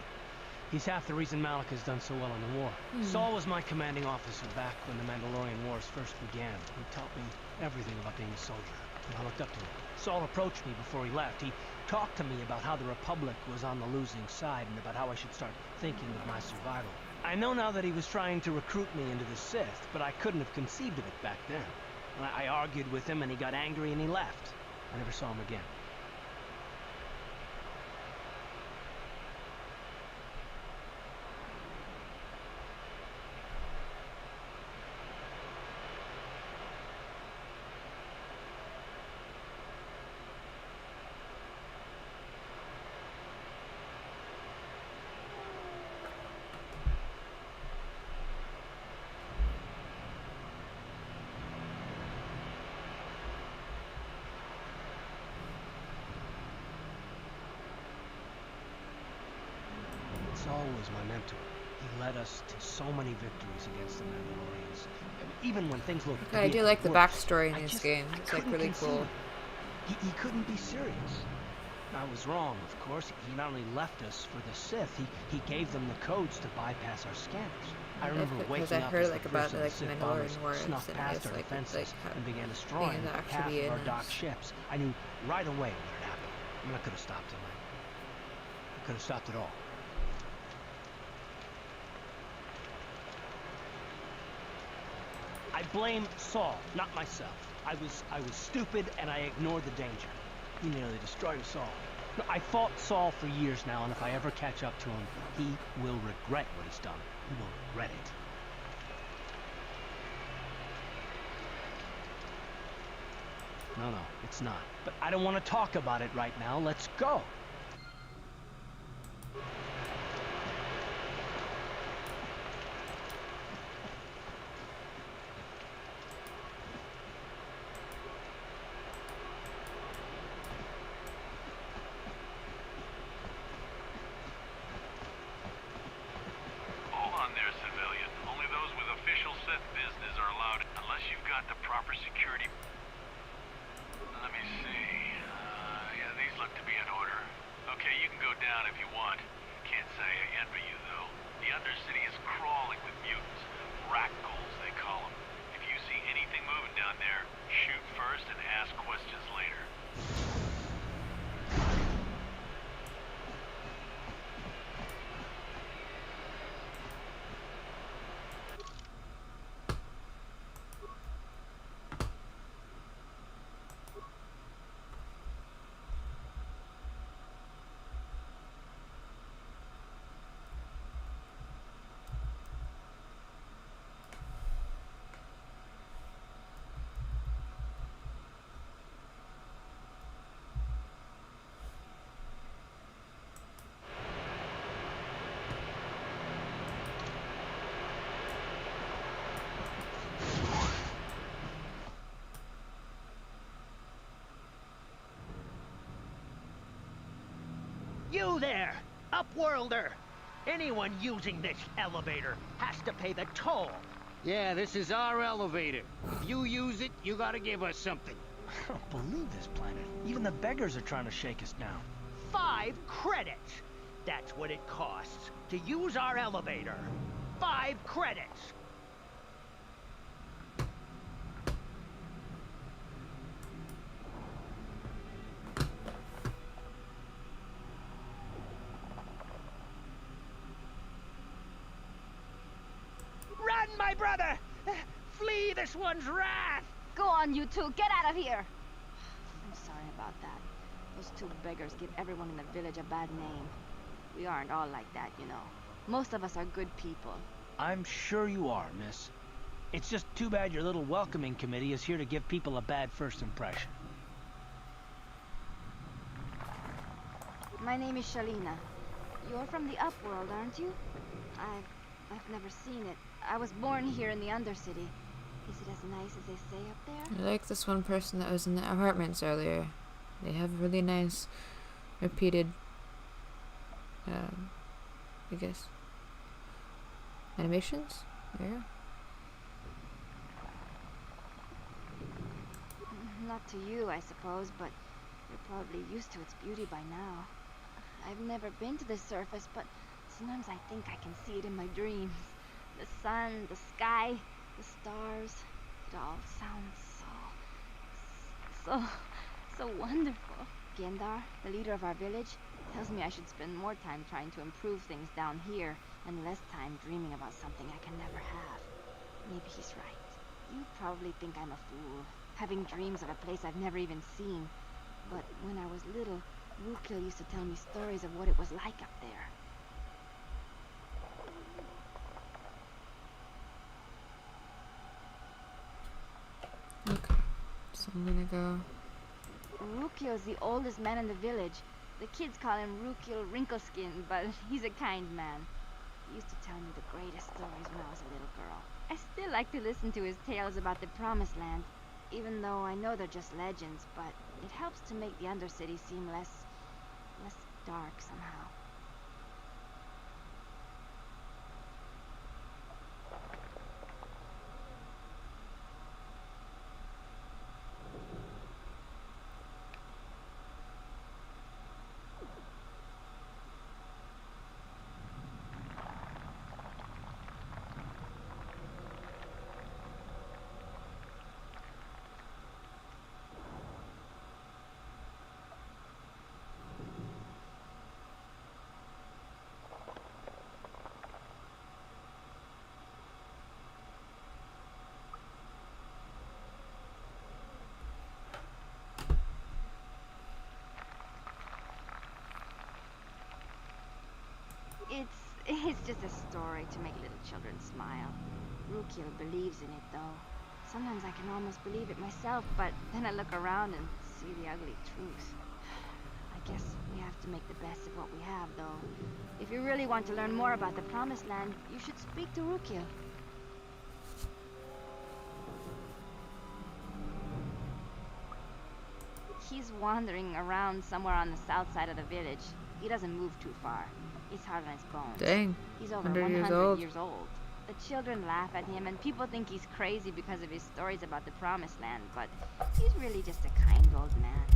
He's half the reason Malik has done so well in the war. Saul was my commanding officer back when the Mandalorian Wars first began. He taught me everything about being a soldier, and I looked up to him. Saul approached me before he left. He talked to me about how the Republic was on the losing side and about how I should start thinking of my survival. I know now that he was trying to recruit me into the Sith, but I couldn't have conceived of it back then. I argued with him and he got angry and he left. I never saw him again. Saul was my mentor. He led us to so many victories against the Mandalorians. Even when things looked
I do like the backstory in these games. It's like really cool.
He couldn't be serious. I was wrong, of course. He not only left us for the Sith, he gave them the codes to bypass our scanners. I remember waking up
heard
as
like
the
about
first of
like
the Sith
Mandalorian
bombers
Wars
snuffed
and
past
it's
our
like
defenses and began destroying
being
half
actually
of our
in
dock
this.
ships. I knew right away what had happened. I mean, I could have stopped him. I could have stopped it all. I blame Saul, not myself. I was stupid and I ignored the danger. He nearly destroyed us all. No, I fought Saul for years now, and if I ever catch up to him, he will regret what he's done. He will regret it. No, it's not. But I don't want to talk about it right now. Let's go.
If you want. Can't say I envy you, though. The Undercity is first and ask questions later.
You there, Upworlder! Anyone using this elevator has to pay the toll.
Yeah, this is our elevator. If you use it, you gotta give us something.
I don't believe this planet. Even the beggars are trying to shake us down.
5 credits! That's what it costs to use our elevator. 5 credits! Run, my brother! Flee this one's wrath!
Go on, you two. Get out of here. I'm sorry about that. Those 2 beggars give everyone in the village a bad name. We aren't all like that, you know. Most of us are good people.
I'm sure you are, miss. It's just too bad your little welcoming committee is here to give people a bad first impression.
My name is Shalina. You're from the Upworld, aren't you? I've never seen it. I was born here in the Undercity. Is it as nice as they say up there?
I like this one person that was in the apartments earlier. They have really nice repeated I guess animations there.
Not to you, I suppose, but you're probably used to its beauty by now. I've never been to the surface, but sometimes I think I can see it in my dreams. The sun, the sky, the stars. It all sounds so wonderful. Gendar, the leader of our village, tells me I should spend more time trying to improve things down here and less time dreaming about something I can never have. Maybe he's right. You probably think I'm a fool, having dreams of a place I've never even seen. But when I was little, Rukil used to tell me stories of what it was like up there.
Okay, so I'm gonna go.
Rukil's the oldest man in the village. The kids call him Rukil Wrinkleskin, but he's a kind man. He used to tell me the greatest stories when I was a little girl. I still like to listen to his tales about the Promised Land, even though I know they're just legends, but it helps to make the Undercity seem less dark somehow. It's just a story to make little children smile. Rukil believes in it, though. Sometimes I can almost believe it myself, but then I look around and see the ugly truth. I guess we have to make the best of what we have, though. If you really want to learn more about the Promised Land, you should speak to Rukil. He's wandering around somewhere on the south side of the village. He doesn't move too far. He's hard on his bones.
Dang.
He's over
100
years old. The children laugh at him, and people think he's crazy because of his stories about the Promised Land, but he's really just a kind old man.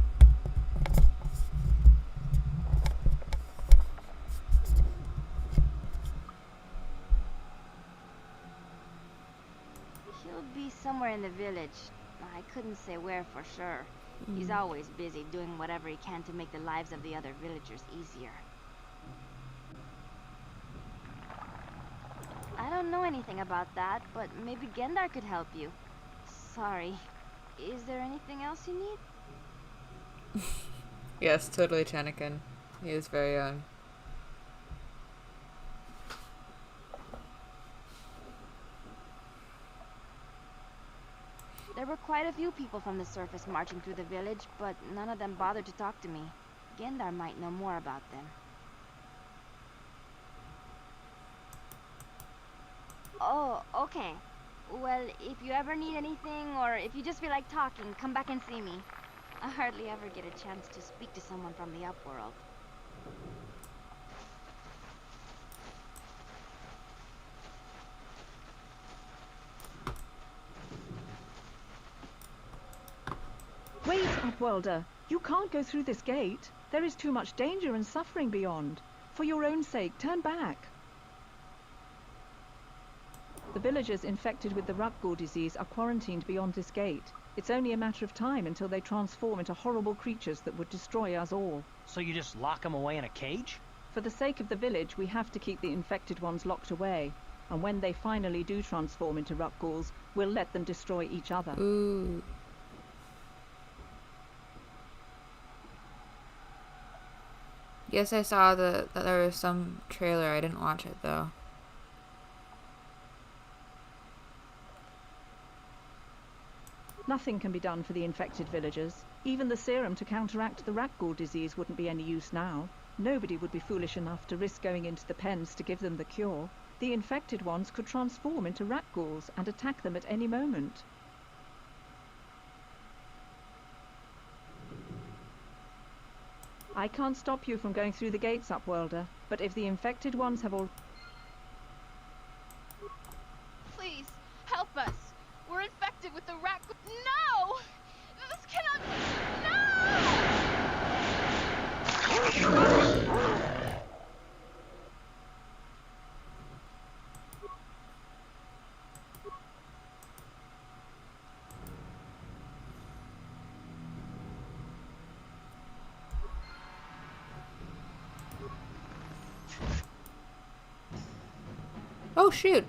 He'll be somewhere in the village. I couldn't say where for sure. He's always busy doing whatever he can to make the lives of the other villagers easier. I don't know anything about that, but maybe Gendar could help you. Sorry. Is there anything else you need?
Yes, totally Chanakin. He is very young.
There were quite a few people from the surface marching through the village, but none of them bothered to talk to me. Gendar might know more about them. Oh, okay. Well, if you ever need anything, or if you just feel like talking, come back and see me. I hardly ever get a chance to speak to someone from the upworld.
Wait, Upworlder. You can't go through this gate. There is too much danger and suffering beyond. For your own sake, turn back. The villagers infected with the Rupgul disease are quarantined beyond this gate. It's only a matter of time until they transform into horrible creatures that would destroy us all.
So you just lock them away in a cage?
For the sake of the village, we have to keep the infected ones locked away. And when they finally do transform into Rupguls, we'll let them destroy each other.
Ooh. Yes, I saw that there was some trailer. I didn't watch it though.
Nothing can be done for the infected villagers. Even the serum to counteract the Rupgul disease wouldn't be any use now. Nobody would be foolish enough to risk going into the pens to give them the cure. The infected ones could transform into Rupguls and attack them at any moment. I can't stop you from going through the gates, Upworlder, but if the infected ones have all...
Please, help us. We're infected with the rat... No! This cannot... No!
Oh shoot.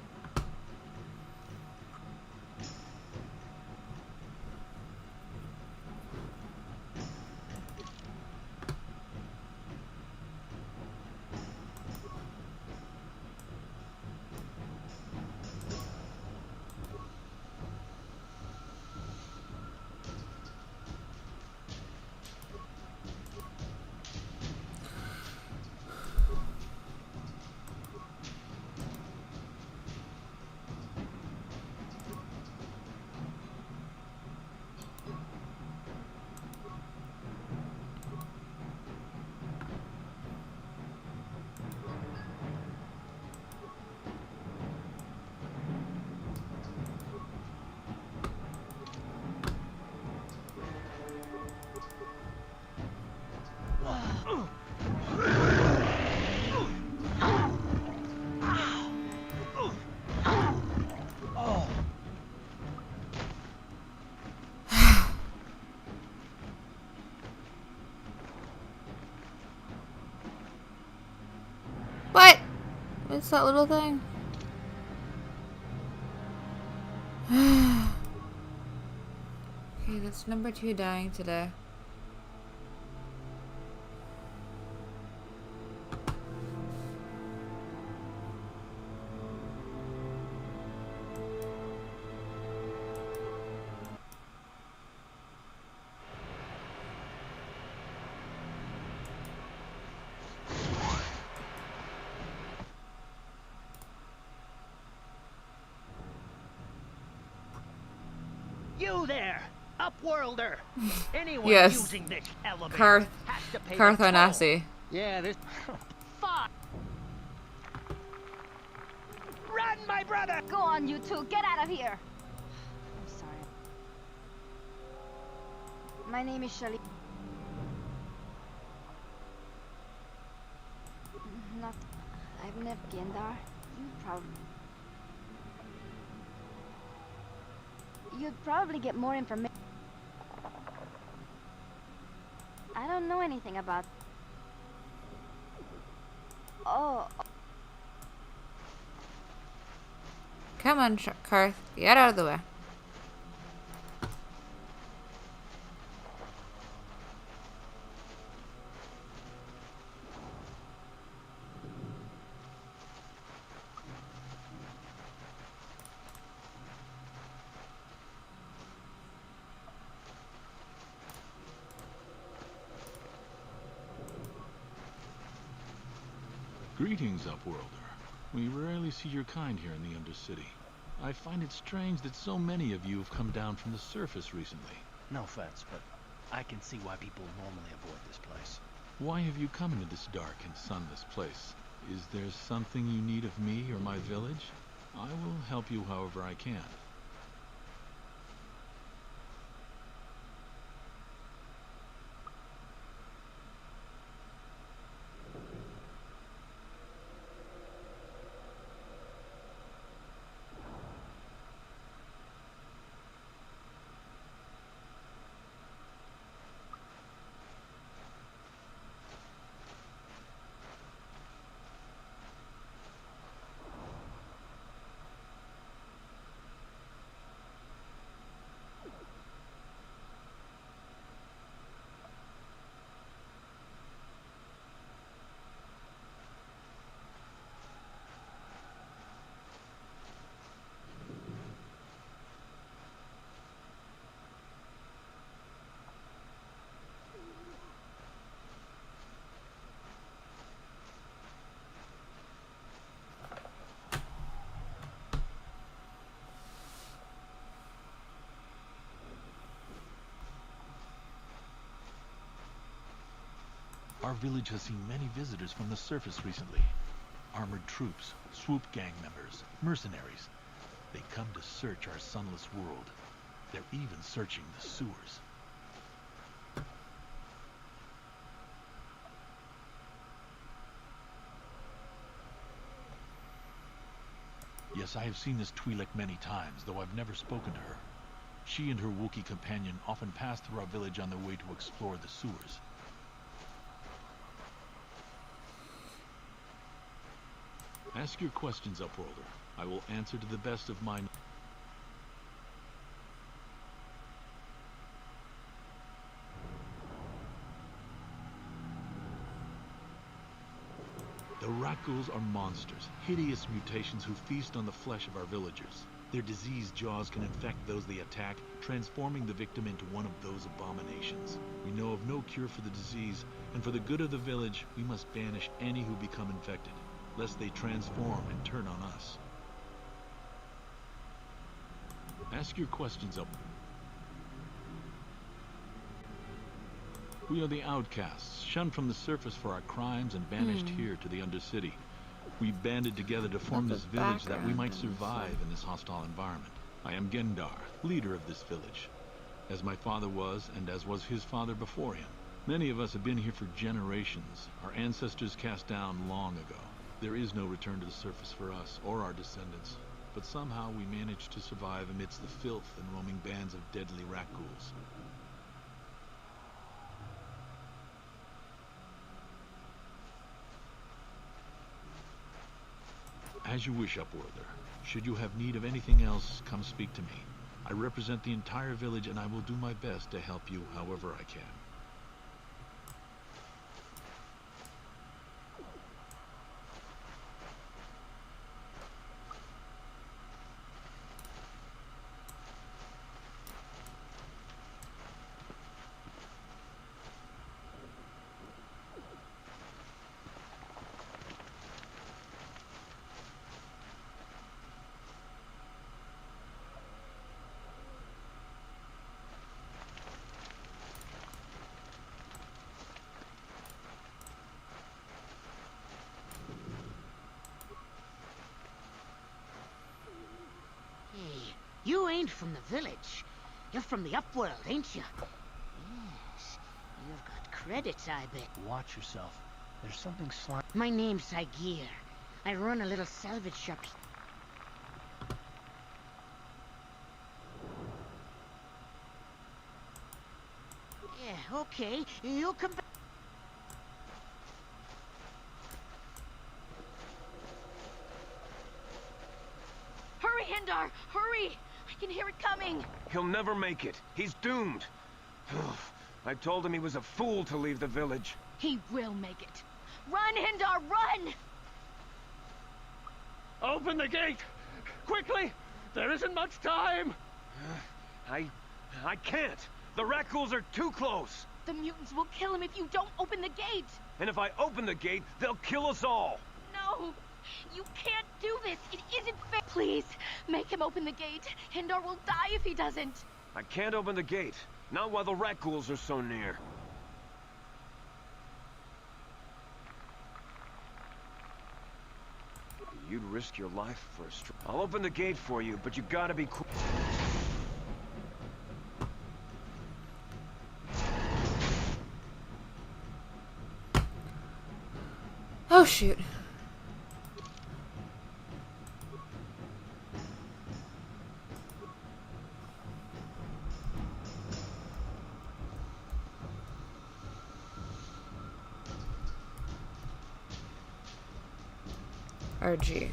What? What's that little thing? Okay, that's number 2 dying today.
You there, Upworlder! Anyone
Yes.
using this elevator has to pay the toll.
Karthanasi.
Yeah, this... Fuck! Run, my brother!
Go on, you two. Get out of here. I'm sorry. My name is Shali. Not... I've never Gendar. You probably... You'd probably get more information. I don't know anything about... Oh.
Come on, Karth. Get out of the way.
Greetings, Upworlder. We rarely see your kind here in the Undercity. I find it strange that so many of you have come down from the surface recently.
No offense, but I can see why people normally avoid this place.
Why have you come into this dark and sunless place? Is there something you need of me or my village? I will help you however I can. Our village has seen many visitors from the surface recently. Armored troops, swoop gang members, mercenaries. They come to search our sunless world. They're even searching the sewers. Yes, I have seen this Twi'lek many times, though I've never spoken to her. She and her Wookiee companion often pass through our village on their way to explore the sewers. Ask your questions, Upworlder. I will answer to the best of my... The Rakghouls are monsters, hideous mutations who feast on the flesh of our villagers. Their diseased jaws can infect those they attack, transforming the victim into one of those abominations. We know of no cure for the disease, and for the good of the village, we must banish any who become infected, lest they transform and turn on us. Ask your questions up. We are the outcasts, shunned from the surface for our crimes and banished here to the Undercity. We banded together to form this village that we might survive in this hostile environment. I am Gendar, leader of this village, as my father was and as was his father before him. Many of us have been here for generations, our ancestors cast down long ago. There is no return to the surface for us or our descendants, but somehow we managed to survive amidst the filth and roaming bands of deadly Rakghouls. As you wish, Upworlder. Should you have need of anything else, come speak to me. I represent the entire village and I will do my best to help you however I can.
You ain't from the village. You're from the Upworld, ain't you? Yes. You've got credits, I bet.
Watch yourself. There's something slimy.
My name's Saigir. I run a little salvage shop. Okay, you'll come back.
Hurry, Hindar! Hurry! I can hear it coming!
He'll never make it. He's doomed. I told him he was a fool to leave the village.
He will make it. Run, Hindar, run!
Open the gate! Quickly! There isn't much time!
I can't. The Rakghouls are too close.
The mutants will kill him if you don't open the gate!
And if I open the gate, they'll kill us all.
No! You can't do this! It isn't fair! Please, make him open the gate. Hindar will die if he doesn't.
I can't open the gate. Not while the Rakghouls are so near. You'd risk your life for a I'll open the gate for you, but you gotta be quick.
Oh shoot. RG.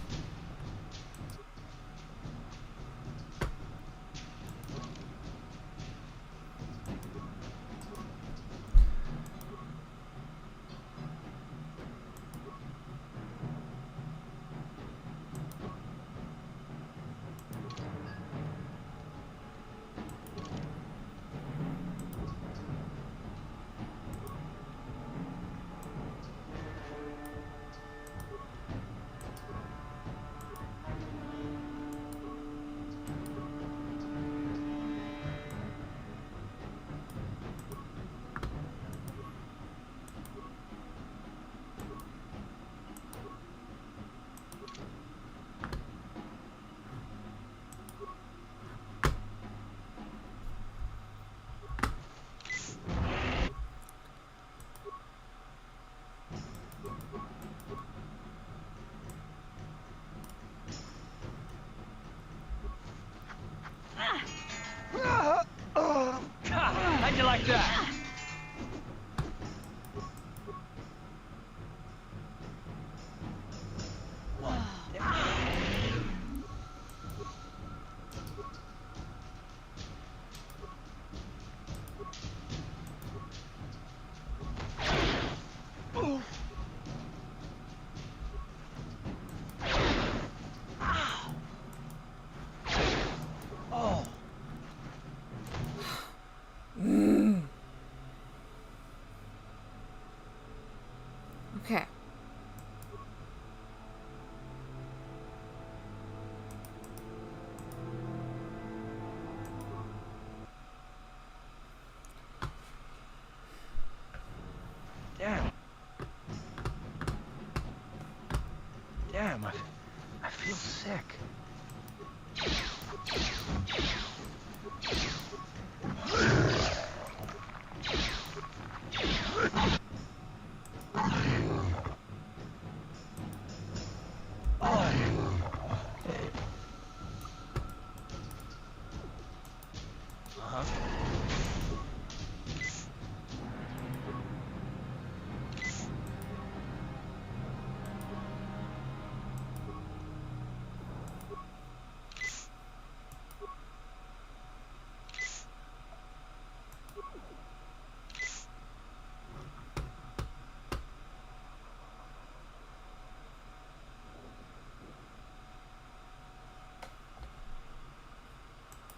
How'd you like that?
Okay.
Damn. Damn, I feel sick.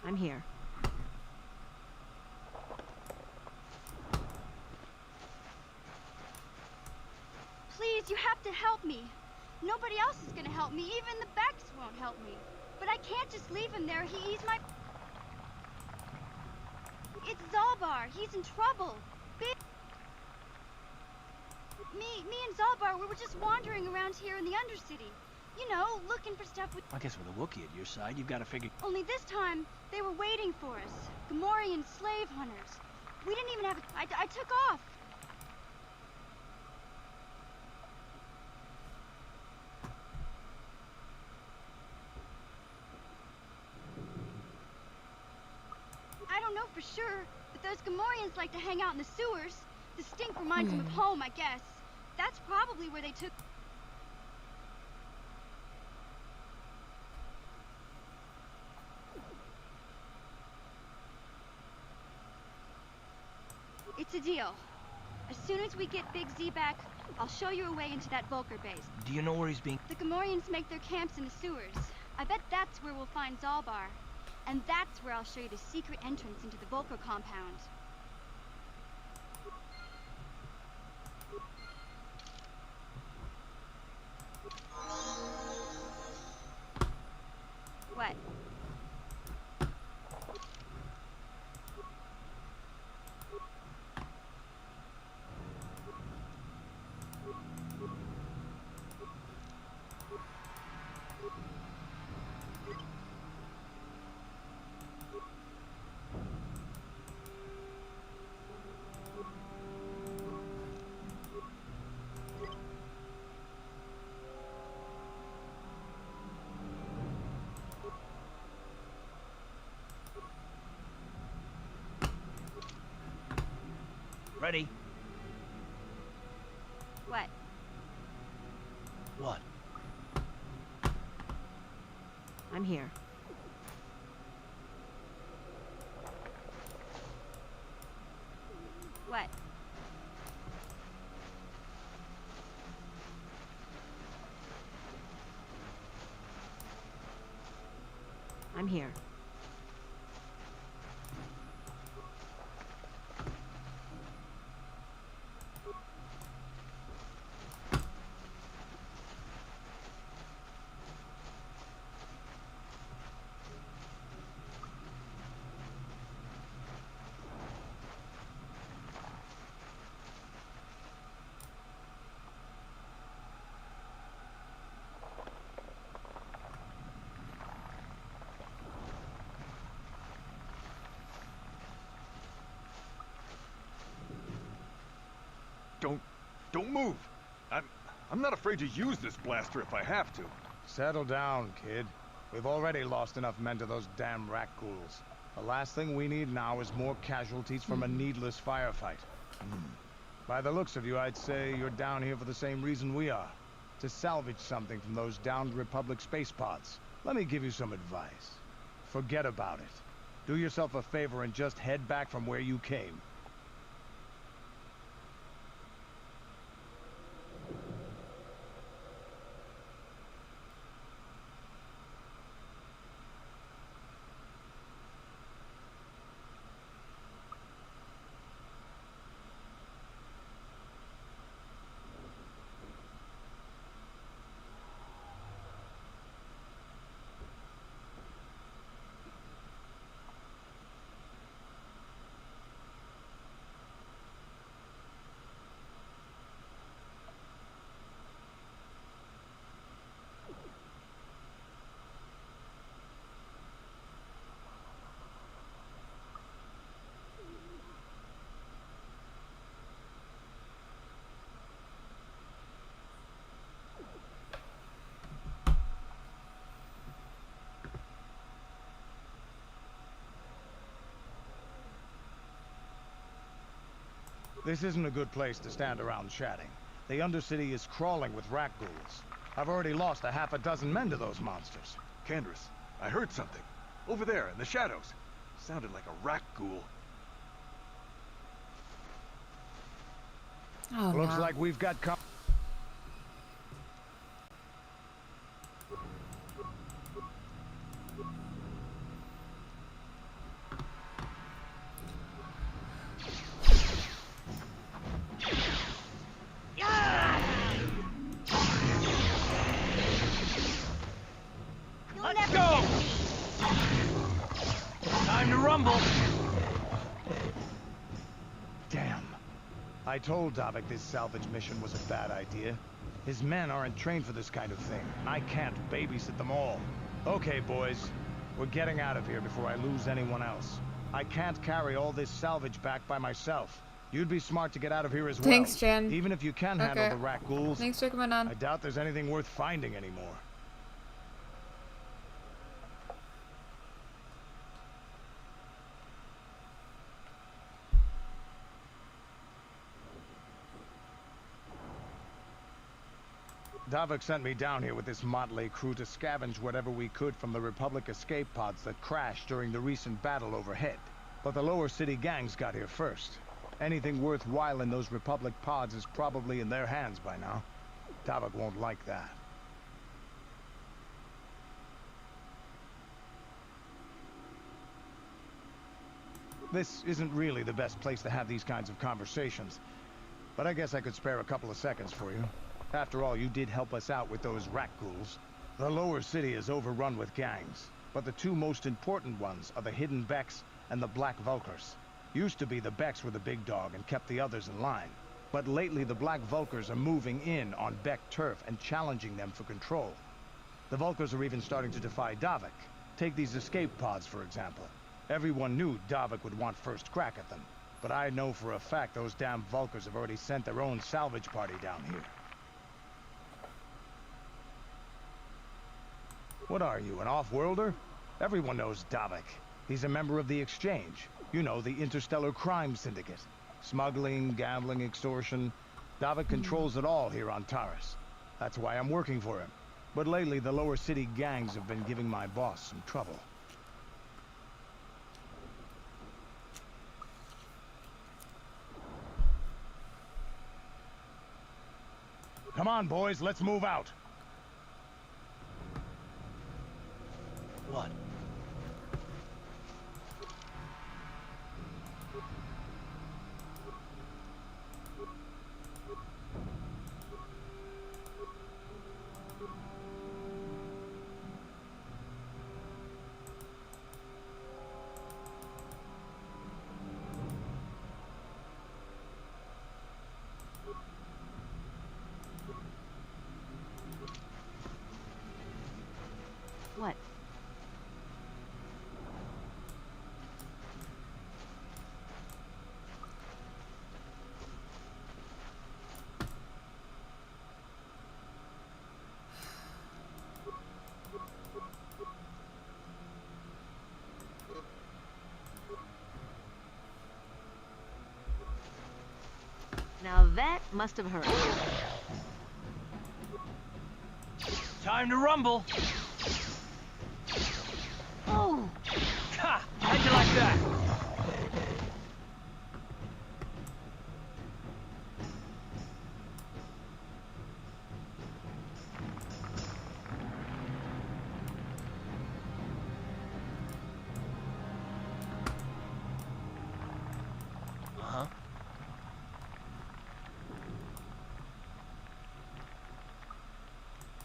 I'm here.
Please, you have to help me. Nobody else is gonna help me. Even the Becks won't help me. But I can't just leave him there. He's my... It's Zalbar. He's in trouble. Me and Zalbar, we were just wandering around here in the Undercity. You know, looking for stuff with...
I guess with a Wookiee at your side, you've got to figure...
Only this time, they were waiting for us. Gamorrean slave hunters. We didn't even have a... I took off. I don't know for sure, But those Gamorreans like to hang out in the sewers. The stink reminds them of home, I guess. That's probably where they took... It's a deal. As soon as we get Big Z back, I'll show you a way into that Volker base.
Do you know where he's being...
The Gamorreans make their camps in the sewers. I bet that's where we'll find Zalbar. And that's where I'll show you the secret entrance into the Volker compound. What?
Ready?
What?
What?
I'm here.
What?
I'm here.
Don't move. I'm not afraid to use this blaster if I have to.
Settle down, kid. We've already lost enough men to those damn rat ghouls. The last thing we need now is more casualties from a needless firefight. By the looks of you, I'd say you're down here for the same reason we are. To salvage something from those downed Republic space pods. Let me give you some advice. Forget about it. Do yourself a favor and just head back from where you came. This isn't a good place to stand around chatting. The Undercity is crawling with rat ghouls. I've already lost a half a dozen men to those monsters.
Candace, I heard something. Over there, in the shadows. Sounded like a rat ghoul.
Oh,
Looks
no.
like we've got
Let's go! Time to rumble!
Damn. I told Davik this salvage mission was a bad idea. His men aren't trained for this kind of thing, and I can't babysit them all. Okay, boys. We're getting out of here before I lose anyone else. I can't carry all this salvage back by myself. You'd be smart to get out of here as well.
Thanks, Jen.
Even if you can
Okay.
handle the rat ghouls.
Thanks for coming on.
I doubt there's anything worth finding anymore. Davik sent me down here with this motley crew to scavenge whatever we could from the Republic escape pods that crashed during the recent battle overhead. But the lower city gangs got here first. Anything worthwhile in those Republic pods is probably in their hands by now. Davik won't like that. This isn't really the best place to have these kinds of conversations, but I guess I could spare a couple of seconds for you. After all, you did help us out with those rat ghouls. The lower city is overrun with gangs, but the two most important ones are the Hidden Becks and the Black Vulkars. Used to be the Becks were the big dog and kept the others in line, but lately the Black Vulkars are moving in on Beck turf and challenging them for control. The Vulkars are even starting to defy Davik. Take these escape pods, for example. Everyone knew Davik would want first crack at them, but I know for a fact those damn Vulkars have already sent their own salvage party down here. What are you, an off-worlder? Everyone knows Davik. He's a member of the Exchange. You know, the interstellar crime syndicate. Smuggling, gambling, extortion. Davik controls it all here on Taurus. That's why I'm working for him. But lately, the lower city gangs have been giving my boss some trouble. Come on, boys, let's move out.
What?
What? Now that must have hurt.
Time to rumble.
Oh!
Ha! How'd you like that?
Uh-huh.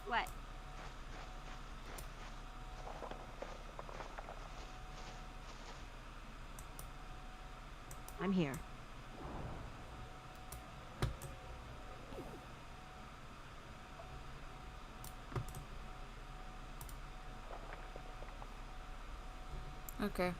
What?
I'm here.
Okay.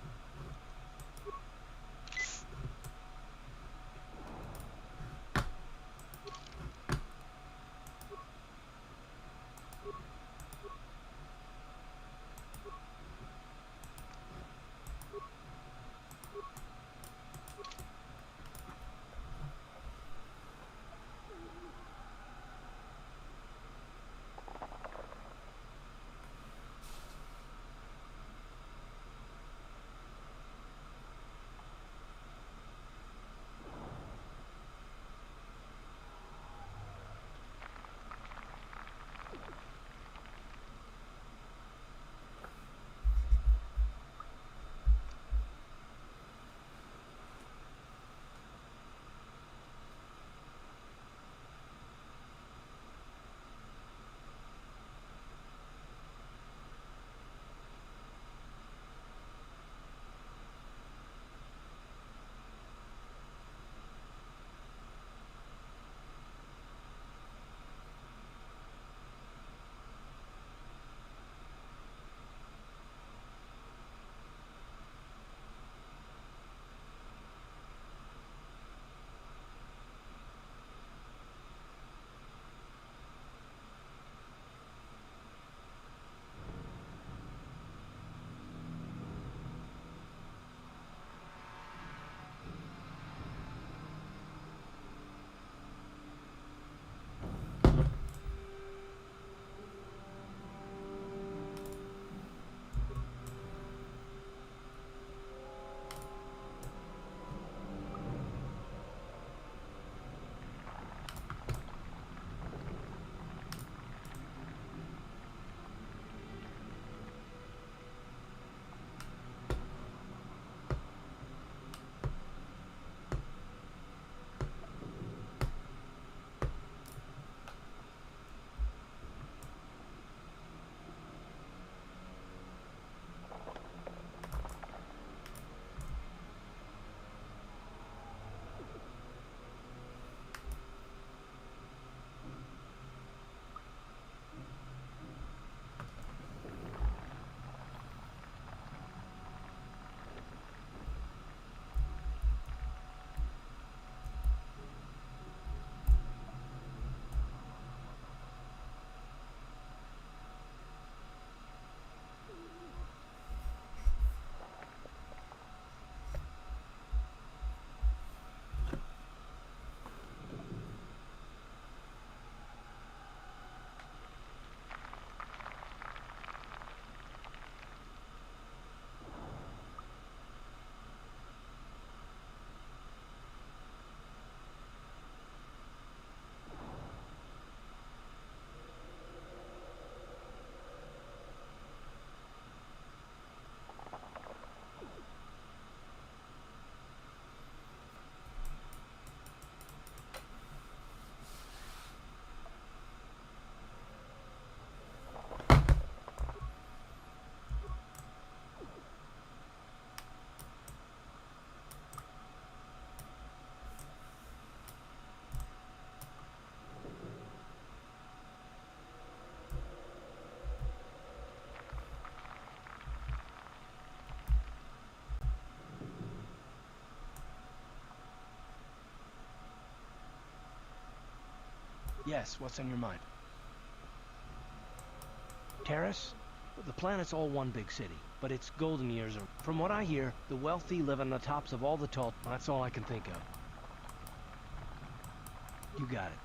Yes, what's on your mind? Terrace? The planet's all one big city, but its golden years are... From what I hear, the wealthy live on the tops of all the tall... That's all I can think of. You got it.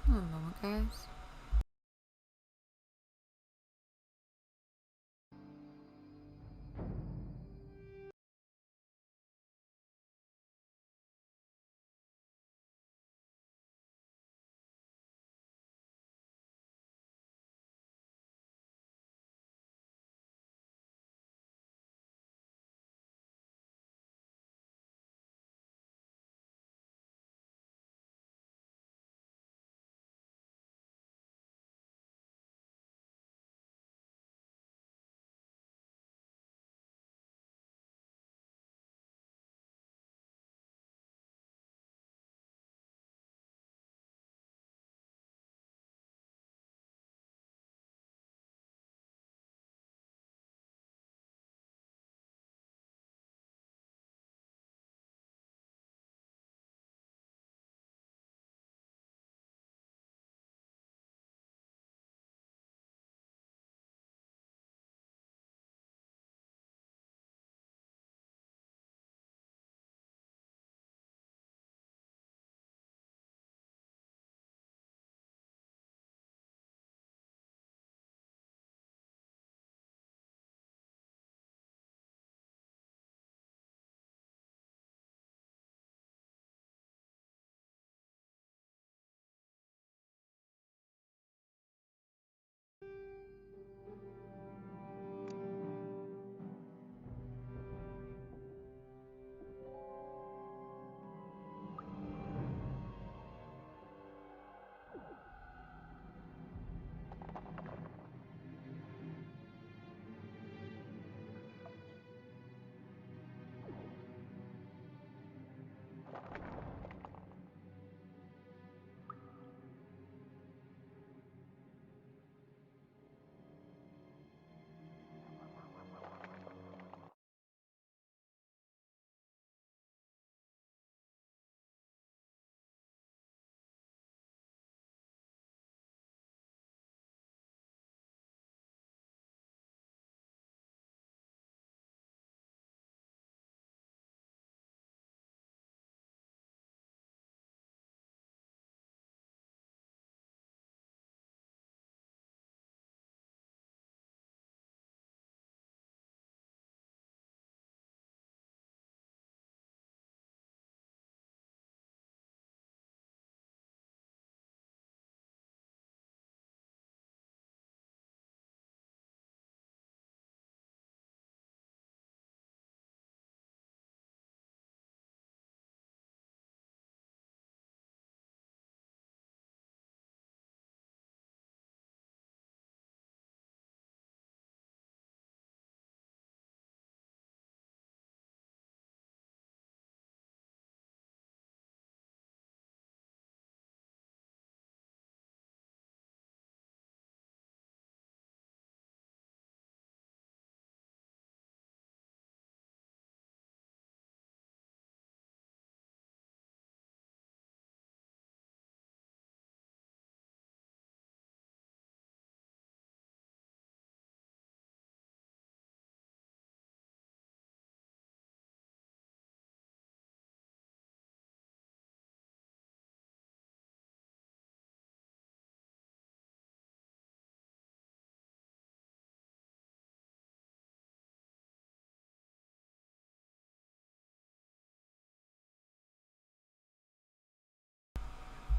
One moment, guys.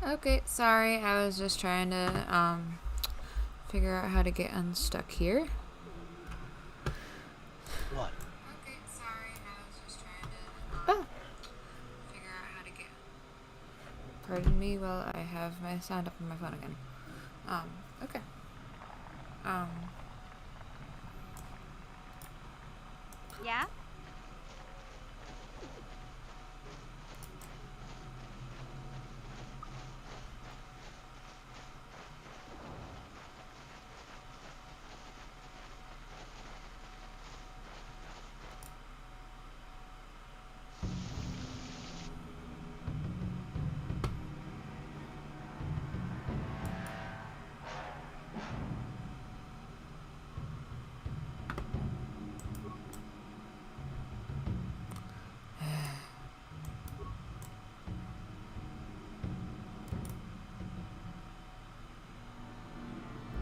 Okay, sorry, I was just trying to figure out how to get unstuck here.
What?
Okay, sorry, I was just trying to figure out how to get. Pardon me while I have my sound up on my phone again. Okay.
Yeah?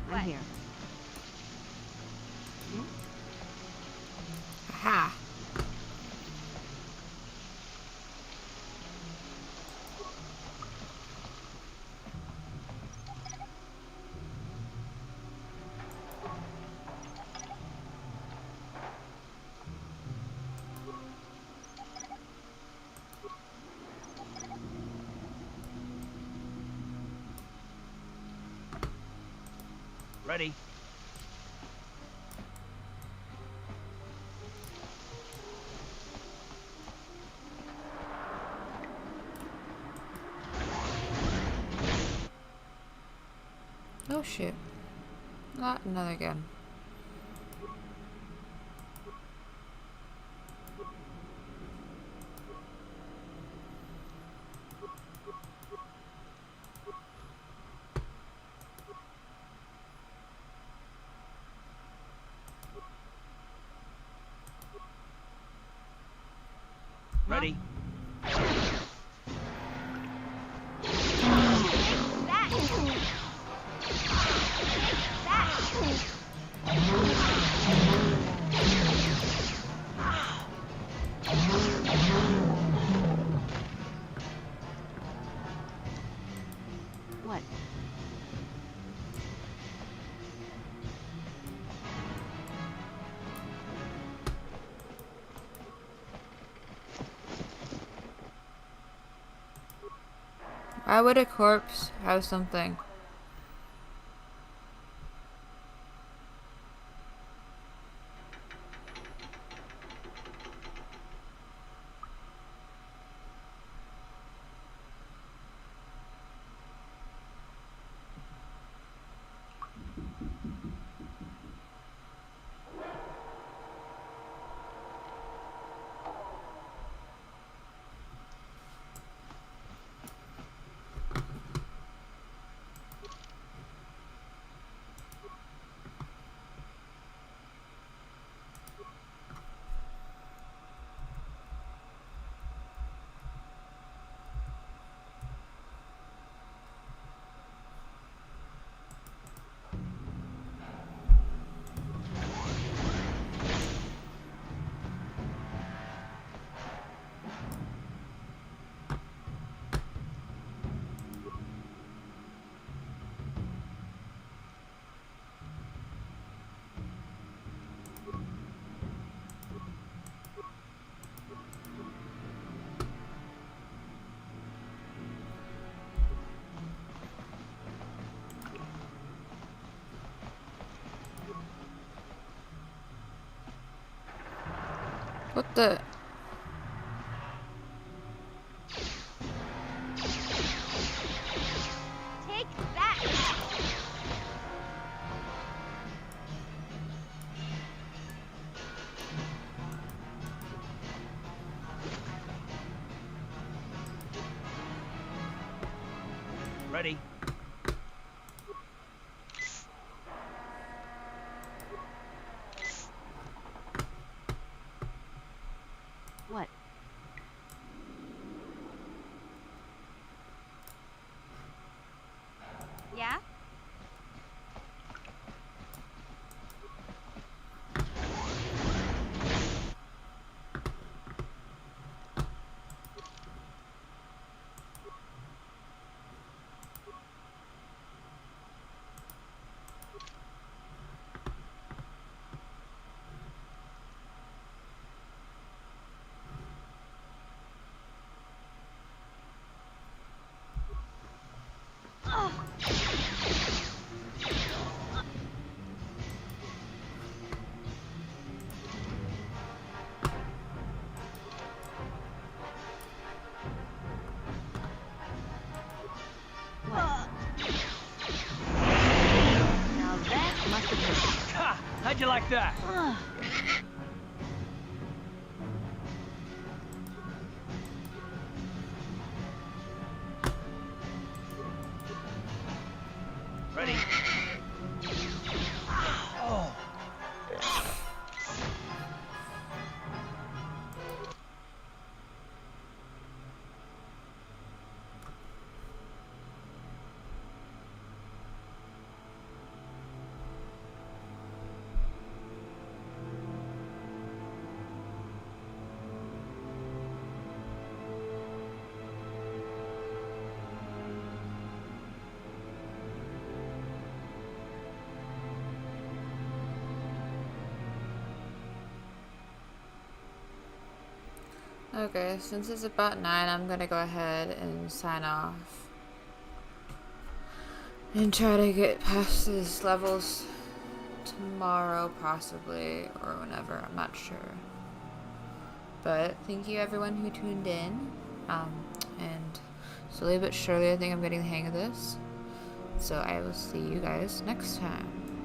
I'm here.
Aha.
Ready?
Oh shit. Not another gun.
Ready?
What?
Why would a corpse have something? What the?
Take that!
Ready? How'd you like that? Ready? Oh.
Okay, since it's about 9, I'm gonna go ahead and sign off. And try to get past these levels tomorrow, possibly, or whenever, I'm not sure. But thank you everyone who tuned in. And slowly but surely I think I'm getting the hang of this. So I will see you guys next time.